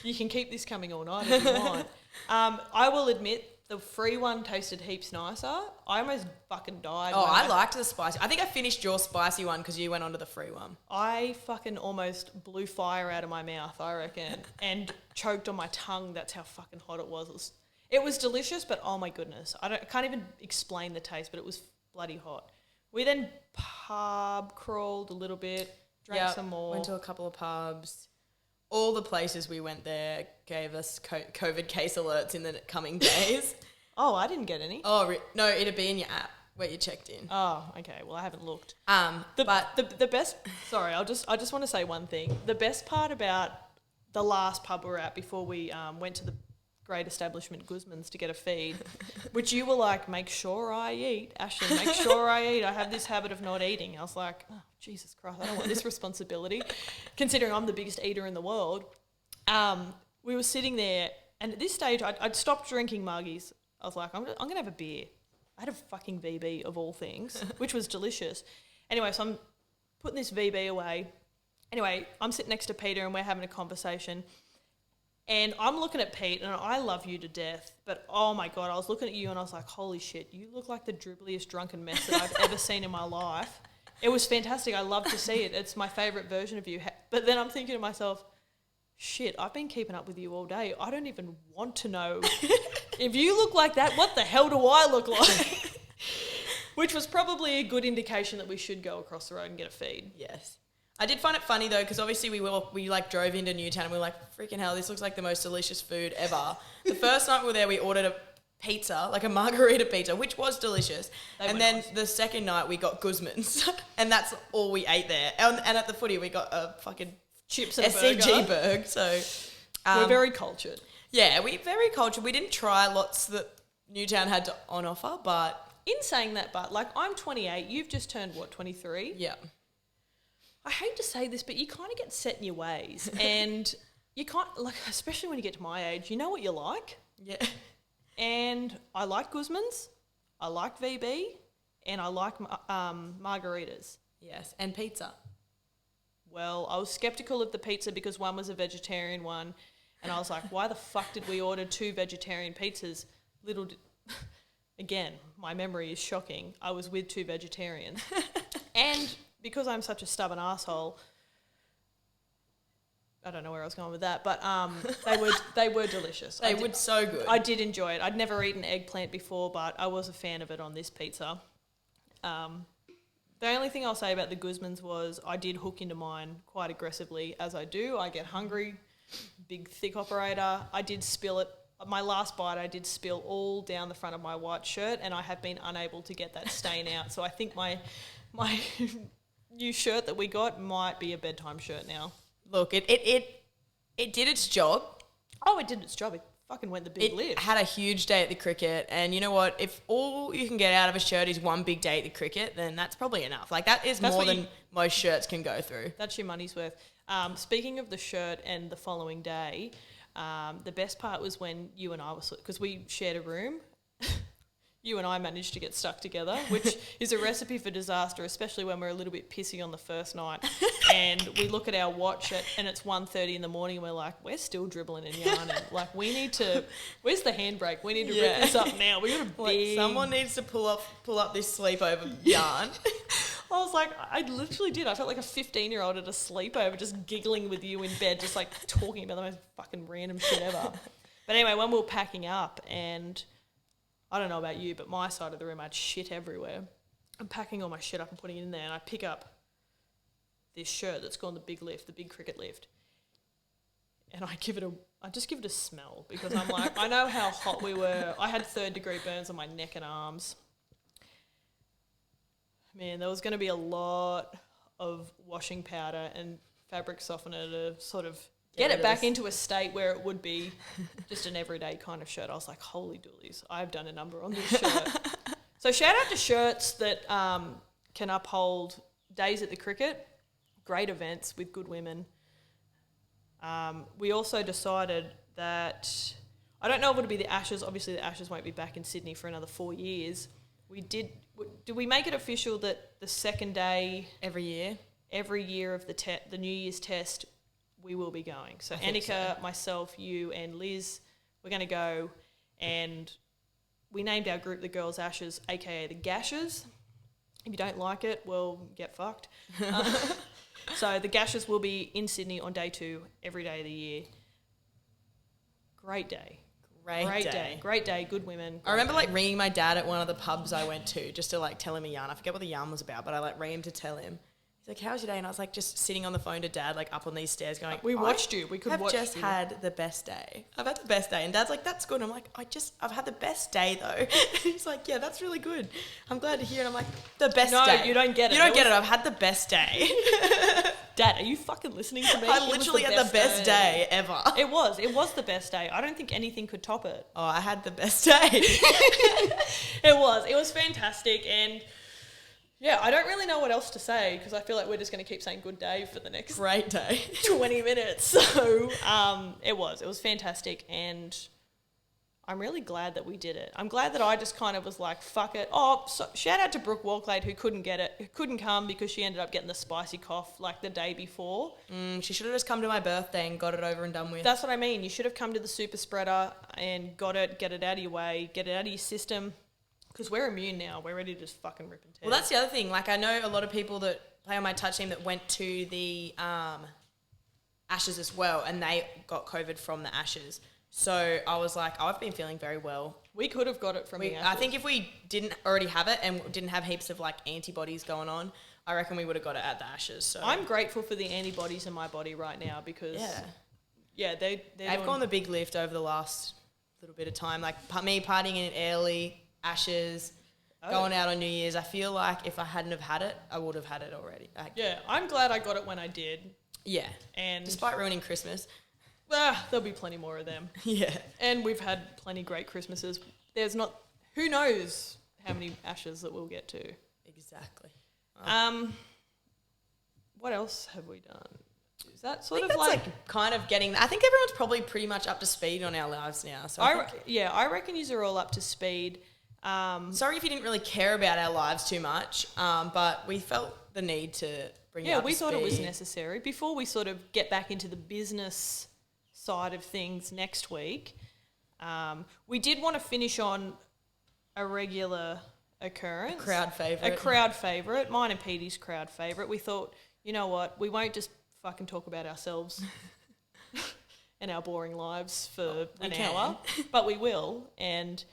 You can keep this coming all night if you want. I will admit the free one tasted heaps nicer. I almost fucking died. Oh, I liked the spicy. I think I finished your spicy one because you went on to the free one. I fucking almost blew fire out of my mouth, I reckon, and choked on my tongue. That's how fucking hot it was. It was delicious, but oh my goodness. I can't even explain the taste, but it was bloody hot. We then pub crawled a little bit, drank some more. Went to a couple of pubs. All the places we went there gave us COVID case alerts in the coming days. Oh, I didn't get any. Oh, no, it'd be in your app where you checked in. Oh, okay. Well, I haven't looked. But the best. Sorry, I just want to say one thing. The best part about the last pub we were at before we went to the great establishment Guzman's to get a feed, which you were like, make sure I eat, Ashley. Make sure I eat. I have this habit of not eating. I was like, oh, Jesus Christ, I don't want this responsibility, considering I'm the biggest eater in the world. We were sitting there, and at this stage, I'd stopped drinking muggies. I was like, I'm going to have a beer. I had a fucking VB of all things, which was delicious. Anyway, so I'm putting this VB away. Anyway, I'm sitting next to Peter, and we're having a conversation. And I'm looking at Pete, and I love you to death, but oh my God, I was looking at you, and I was like, holy shit, you look like the dribbliest drunken mess that I've ever seen in my life. It was fantastic. I love to see it. It's my favourite version of you. But then I'm thinking to myself, shit, I've been keeping up with you all day. I don't even want to know. If you look like that, what the hell do I look like? Which was probably a good indication that we should go across the road and get a feed. Yes. I did find it funny though, because obviously we like drove into Newtown and we were like, freaking hell, this looks like the most delicious food ever. The first night we were there, we ordered a pizza, like a margarita pizza, which was delicious. And then nice. The second night we got Guzman's and that's all we ate there. And at the footy we got a fucking chips and SCG burger. So we're very cultured. Yeah, we're very cultured. We didn't try lots that Newtown had on offer, but... In saying that, but like I'm 28, you've just turned what, 23? Yeah. I hate to say this, but you kind of get set in your ways and you can't, like, especially when you get to my age, you know what you like. Yeah. And I like Guzman's, I like VB, and I like margaritas. Yes, and pizza. Well, I was sceptical of the pizza because one was a vegetarian one, and I was like, why the fuck did we order 2 vegetarian pizzas? Again, my memory is shocking. I was with 2 vegetarians. And... because I'm such a stubborn asshole, I don't know where I was going with that, but they were delicious. They were so good. I did enjoy it. I'd never eaten eggplant before, but I was a fan of it on this pizza. The only thing I'll say about the Guzmans was I did hook into mine quite aggressively, as I do. I get hungry, big, thick operator. I did spill it. My last bite, I did spill all down the front of my white shirt, and I have been unable to get that stain out. So I think my new shirt that we got might be a bedtime shirt now. Look, it did its job. Oh, it did its job. It fucking went the big lift. It had a huge day at the cricket, and you know what? If all you can get out of a shirt is one big day at the cricket, then that's probably enough. Like, that's more than most shirts can go through. That's your money's worth. Speaking of the shirt and the following day, the best part was when you and I were, because we shared a room. You and I managed to get stuck together, which is a recipe for disaster, especially when we're a little bit pissy on the first night. And we look at our watch and it's 1:30 in the morning and we're like, we're still dribbling and yarning. Like, we need to, where's the handbrake? We need to rip this up now. We got a big... Someone needs to pull up this sleepover yarn. I was like, I literally did. I felt like a 15-year-old at a sleepover, just giggling with you in bed, just like talking about the most fucking random shit ever. But anyway, when we were packing up, and I don't know about you, but my side of the room, I had shit everywhere. I'm packing all my shit up and putting it in there, and I pick up this shirt that's gone the big lift, the big cricket lift, and I just give it a smell, because I'm like, I know how hot we were. I had 3rd-degree burns on my neck and arms. Man, there was going to be a lot of washing powder and fabric softener to sort of get it back into a state where it would be just an everyday kind of shirt. I was like, holy doolies, I've done a number on this shirt. So shout out to shirts that can uphold days at the cricket, great events with good women. We also decided that, I don't know if it'll be the Ashes. Obviously the Ashes won't be back in Sydney for another 4 years. Did we make it official that the second day every year of the New Year's test, we will be going? So Annika, myself, you and Liz, we're going to go, and we named our group the Girls Ashes, aka the Gashes. If you don't like it, well, get fucked. So the Gashes will be in Sydney on day 2 every day of the year. Great day. Great day, good women. I remember ringing my dad at one of the pubs I went to just to tell him a yarn. I forget what the yarn was about, but I rang him to tell him. He's like, how's your day? And I was just sitting on the phone to Dad, up on these stairs going, we watched you. We could watch you. I've just had the best day. I've had the best day. And Dad's like, that's good. And I'm like, I've had the best day though. He's like, yeah, that's really good. I'm glad to hear. And I'm like, the best day. No, you don't get it. You don't get it. I've had the best day. Dad, are you fucking listening to me? I literally had the best day ever. It was the best day. I don't think anything could top it. Oh, I had the best day. It was fantastic. And yeah, I don't really know what else to say, because I feel like we're just going to keep saying good day for the next great day 20 minutes. So it was fantastic, and I'm really glad that we did it. I'm glad that I just kind of was like, fuck it. Oh, so shout out to Brooke Walklade, who couldn't come because she ended up getting the spicy cough the day before. She should have just come to my birthday and got it over and done with. That's what I mean. You should have come to the super spreader and get it out of your way, get it out of your system. Because we're immune now. We're ready to just fucking rip and tear. Well, that's the other thing. I know a lot of people that play on my touch team that went to the Ashes as well, and they got COVID from the Ashes. So I was like, I've been feeling very well. We could have got it from the Ashes. I think if we didn't already have it and didn't have heaps of antibodies going on, I reckon we would have got it at the Ashes. So I'm grateful for the antibodies in my body right now, because they've gone the big lift over the last little bit of time. Me partying in early, Ashes, going out on New Year's. I feel like if I hadn't have had it, I would have had it already. I'm glad I got it when I did. Yeah. And despite ruining Christmas. There'll be plenty more of them. Yeah. And we've had plenty great Christmases. Who knows how many Ashes that we'll get to. Exactly. What else have we done? Is that kind of getting... I think everyone's probably pretty much up to speed on our lives now. So I reckon you are all up to speed. Sorry if you didn't really care about our lives too much, but we felt the need to bring it up to we thought speed. It was necessary. Before we sort of get back into the business side of things next week, we did want to finish on a regular occurrence. A crowd favourite. Mine and Petey's crowd favourite. We thought, you know what, we won't just fucking talk about ourselves and our boring lives for an hour, but we will. And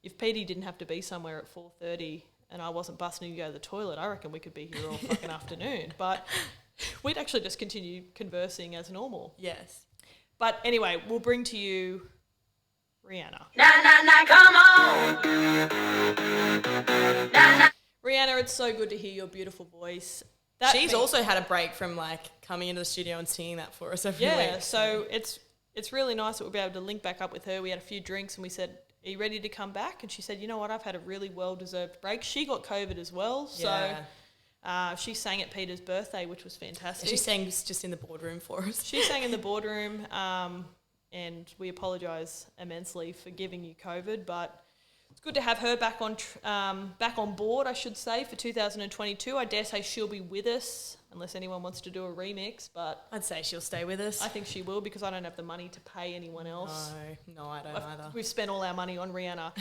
if Petey didn't have to be somewhere at 4:30 and I wasn't busting you to go to the toilet, I reckon we could be here all fucking afternoon. But we'd actually just continue conversing as normal. Yes. But anyway, we'll bring to you Rihanna. Come on. Rihanna, it's so good to hear your beautiful voice. She's also had a break from like coming into the studio and singing that for us every week. Yeah, so it's really nice that we'll be able to link back up with her. We had a few drinks and we said, are you ready to come back? And she said, you know what, I've had a really well-deserved break. She got COVID as well, so she sang at Peter's birthday, which was fantastic. And she sang just in the boardroom for us. She sang in the boardroom, and we apologise immensely for giving you COVID, but it's good to have her back on board, I should say, for 2022. I dare say she'll be with us, unless anyone wants to do a remix, but I'd say she'll stay with us. I think she will, because I don't have the money to pay anyone else. No, I don't either. We've spent all our money on Rihanna.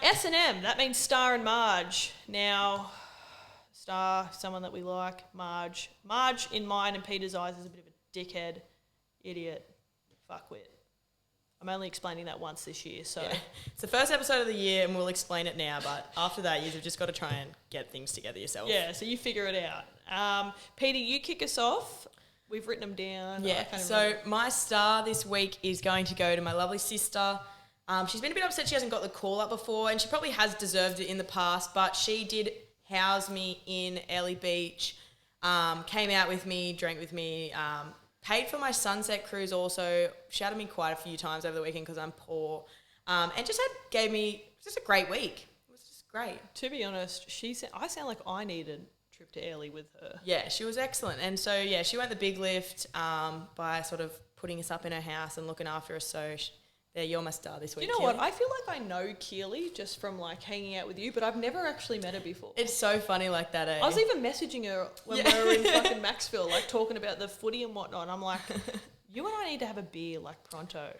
S&M, that means Star and Marge. Now, Star, someone that we like, Marge. Marge, in mine and Peter's eyes, is a bit of a dickhead, idiot, fuckwit. I'm only explaining that once this year, so... Yeah. It's the first episode of the year and we'll explain it now, but after that you've just got to try and get things together yourself. Yeah, so you figure it out. Peter, you kick us off. We've written them down. Yeah, so my star this week is going to go to my lovely sister. She's been a bit upset she hasn't got the call up before, and she probably has deserved it in the past, but she did house me in Early Beach, came out with me, drank with me, paid for my sunset cruise also, shouted me quite a few times over the weekend because I'm poor, and just gave me just a great week. It was just great. To be honest, I sound like I needed a trip to Airlie with her. Yeah, she was excellent. And so, yeah, she went the big lift by sort of putting us up in her house and looking after us. So, you're my star this week. You know Keely. what? I feel like I know Keely just from like hanging out with you, but I've never actually met her before. It's so funny like that, eh? I was even messaging her when we were in fucking Maxville, like talking about the footy and whatnot. And I'm like, you and I need to have a beer like pronto.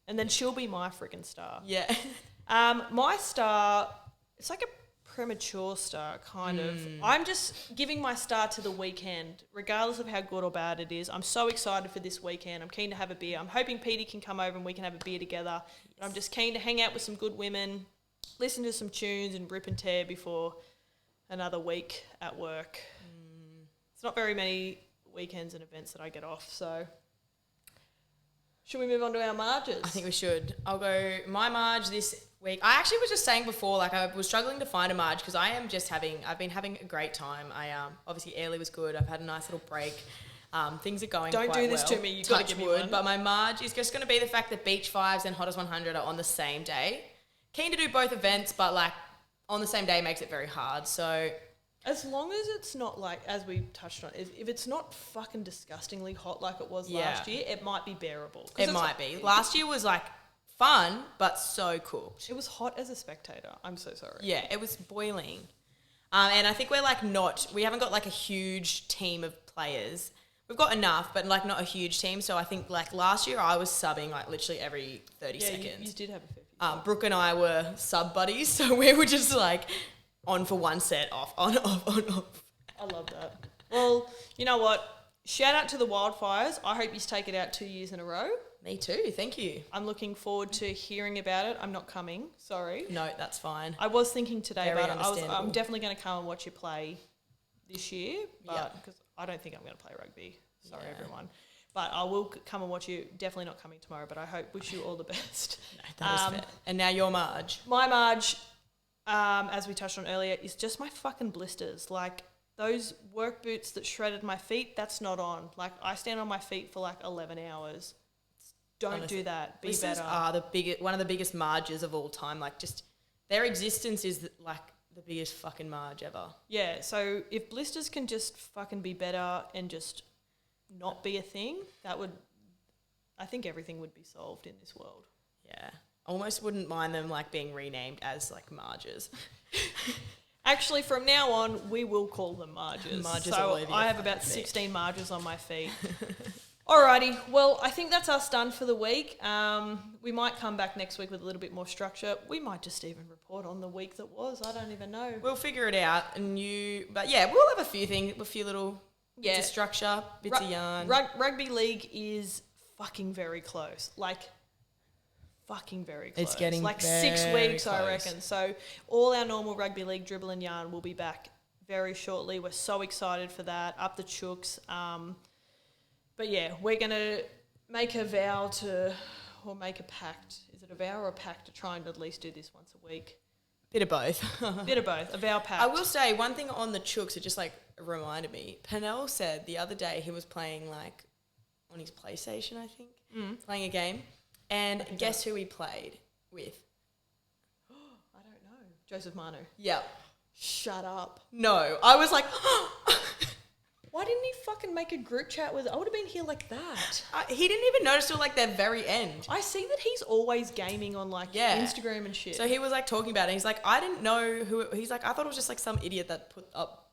And then she'll be my freaking star. Yeah. My star, it's like a premature star, kind of. I'm just giving my star to the weekend, regardless of how good or bad it is. I'm so excited for this weekend. I'm keen to have a beer. I'm hoping Petey can come over and we can have a beer together. But I'm just keen to hang out with some good women, listen to some tunes and rip and tear before another week at work. It's not very many weekends and events that I get off, so... Should we move on to our Marges? I think we should. I'll go my Marge this week. I actually was just saying before, like I was struggling to find a Marge because I've been having a great time. Obviously Airlie was good. I've had a nice little break. Things are going Don't quite do this well. to me. You've got to give me one. But my Marge is just going to be the fact that Beach 5s and Hottest 100 are on the same day. Keen to do both events, but like on the same day makes it very hard. So... As long as it's not like, as we touched on, if it's not fucking disgustingly hot like it was last year, it might be bearable. It might be. Last year was like fun, but so cooked. It was hot as a spectator. I'm so sorry. Yeah, it was boiling. And I think we haven't got like a huge team of players. We've got enough, but like not a huge team. So I think like last year I was subbing like literally every 30 seconds. You did have a 50. Brooke and I were sub buddies, so we were just like... on for one set, off, on, off, on, off. I love that. Well, you know what? Shout out to the wildfires. I hope you take it out 2 years in a row. Me too, thank you. I'm looking forward to hearing about it. I'm not coming, sorry. No, that's fine. I was thinking today Very about it. understandable. I'm definitely going to come and watch you play this year, but because I don't think I'm going to play rugby. Sorry, everyone. But I will come and watch you. Definitely not coming tomorrow, but I wish you all the best. No, that is fair. And now your Marge. My Marge... as we touched on earlier, is just my fucking blisters. Like, those work boots that shredded my feet, that's not on. Like, I stand on my feet for, like, 11 hours. Don't Honestly, do that. Be blisters better. are one of the biggest Marges of all time. Like, just their existence is, like, the biggest fucking Marge ever. Yeah, so if blisters can just fucking be better and just not be a thing, I think everything would be solved in this world. Yeah. Almost wouldn't mind them like being renamed as like Marges. Actually, from now on, we will call them Marges. Marges so all over I your have about fucking 16 Marges on my feet. Alrighty, well, I think that's us done for the week. We might come back next week with a little bit more structure. We might just even report on the week that was. I don't even know. We'll figure it out, but yeah, we'll have a few little bits of structure, bits of yarn. Rugby league is fucking very close. Like, fucking very close. It's getting like very 6 weeks, I close. reckon. So all our normal rugby league dribble and yarn will be back very shortly. We're so excited for that. Up the chooks. But yeah, we're going to make a vow to, or make a pact. Is it a vow or a pact to try and at least do this once a week? Bit of both. Bit of both. A vow pact. I will say one thing on the chooks, it just like reminded me. Pernell said the other day he was playing like on his PlayStation, I think, playing a game. And guess who he played with? I don't know. Joseph Manu. Yep. Shut up. No. I was like, Why didn't he fucking make a group chat with... I would have been here like that. he didn't even notice till like the very end. I see that he's always gaming on like Instagram and shit. So he was like talking about it. He's like, I didn't know who... He's like, I thought it was just like some idiot that put up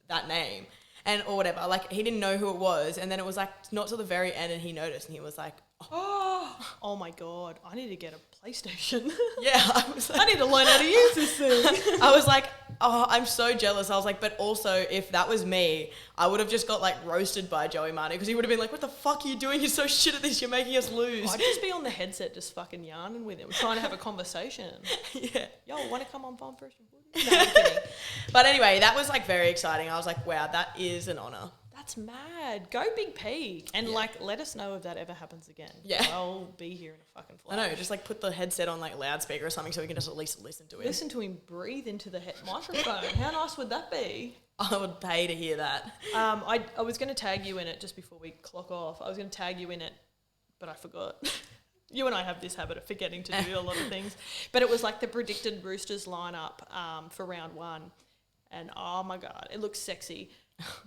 that name and or whatever. Like he didn't know who it was. And then it was like not till the very end and he noticed and he was like, oh my God, I need to get a PlayStation. yeah. I was like, I need to learn how to use this thing. I was like, oh, I'm so jealous. I was like, but also if that was me, I would have just got like roasted by Joey Manu because he would have been like, what the fuck are you doing? You're so shit at this. You're making us lose. I'd just be on the headset just fucking yarning with him, trying to have a conversation. Yeah. Yo, want to come on Fun Fresh Footy? No, I'm kidding. But anyway, that was like very exciting. I was like, wow, that is an honour. That's mad. Go Big P. And like, let us know if that ever happens again. Yeah. I'll be here in a fucking flash. I know, just like put the headset on like loudspeaker or something so we can just at least listen to it. Listen to him breathe into the microphone. How nice would that be? I would pay to hear that. I was going to tag you in it just before we clock off. I was going to tag you in it, but I forgot. You and I have this habit of forgetting to do a lot of things. But it was like the predicted Roosters lineup for round 1. And oh my God, it looks sexy.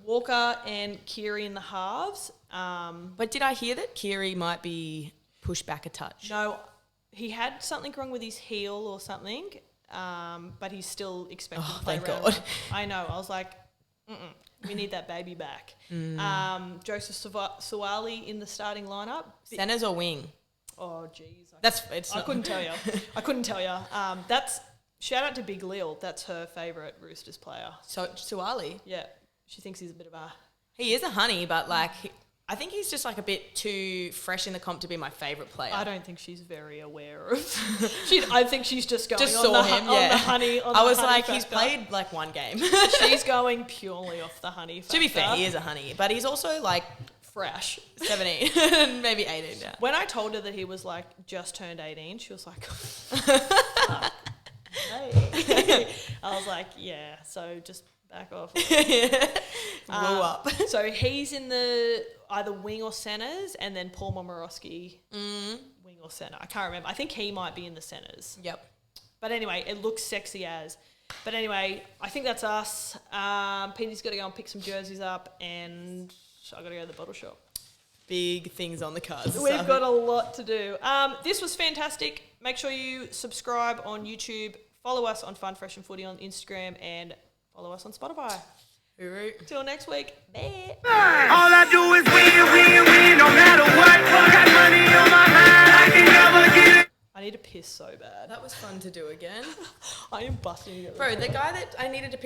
Walker and Keary in the halves. But did I hear that Keary might be pushed back a touch? No, he had something wrong with his heel or something, but he's still expected to play thank round God. 1. I know. I was like, we need that baby back. Joseph Suwali in the starting lineup. Centers or wing? Oh, geez. I couldn't tell you. I couldn't tell you. That's shout out to Big Lil. That's her favourite Roosters player. So Suwali? Yeah. She thinks he's a bit of a... He is a honey, but like, I think he's just like a bit too fresh in the comp to be my favourite player. I don't think she's very aware of... I think she's just going just on, saw the, him, on yeah. the honey. On I the was honey like, factor. he's played like one game. She's going purely off the honey factor. To be fair, he is a honey, but he's also like fresh. 17, maybe 18 now. When I told her that he was like just turned 18, she was like, fuck. Hey. I was like, yeah, so just back off. Blew up. So he's in the either wing or centres, and then Paul Momorowski wing or centre. I can't remember. I think he might be in the centres. Yep. But anyway, it looks sexy as. But anyway, I think that's us. Petey's got to go and pick some jerseys up, and I got to go to the bottle shop. Big things on the cards. We've got a lot to do. This was fantastic. Make sure you subscribe on YouTube, follow us on Fun Fresh and Footy on Instagram, and follow us on Spotify. Hooroo. Till next week. Bye. All I do is win, no matter what. Got money on my mind, I can never get it. I need to piss so bad. That was fun to do again. I am busting it. Bro, the guy that I needed to pick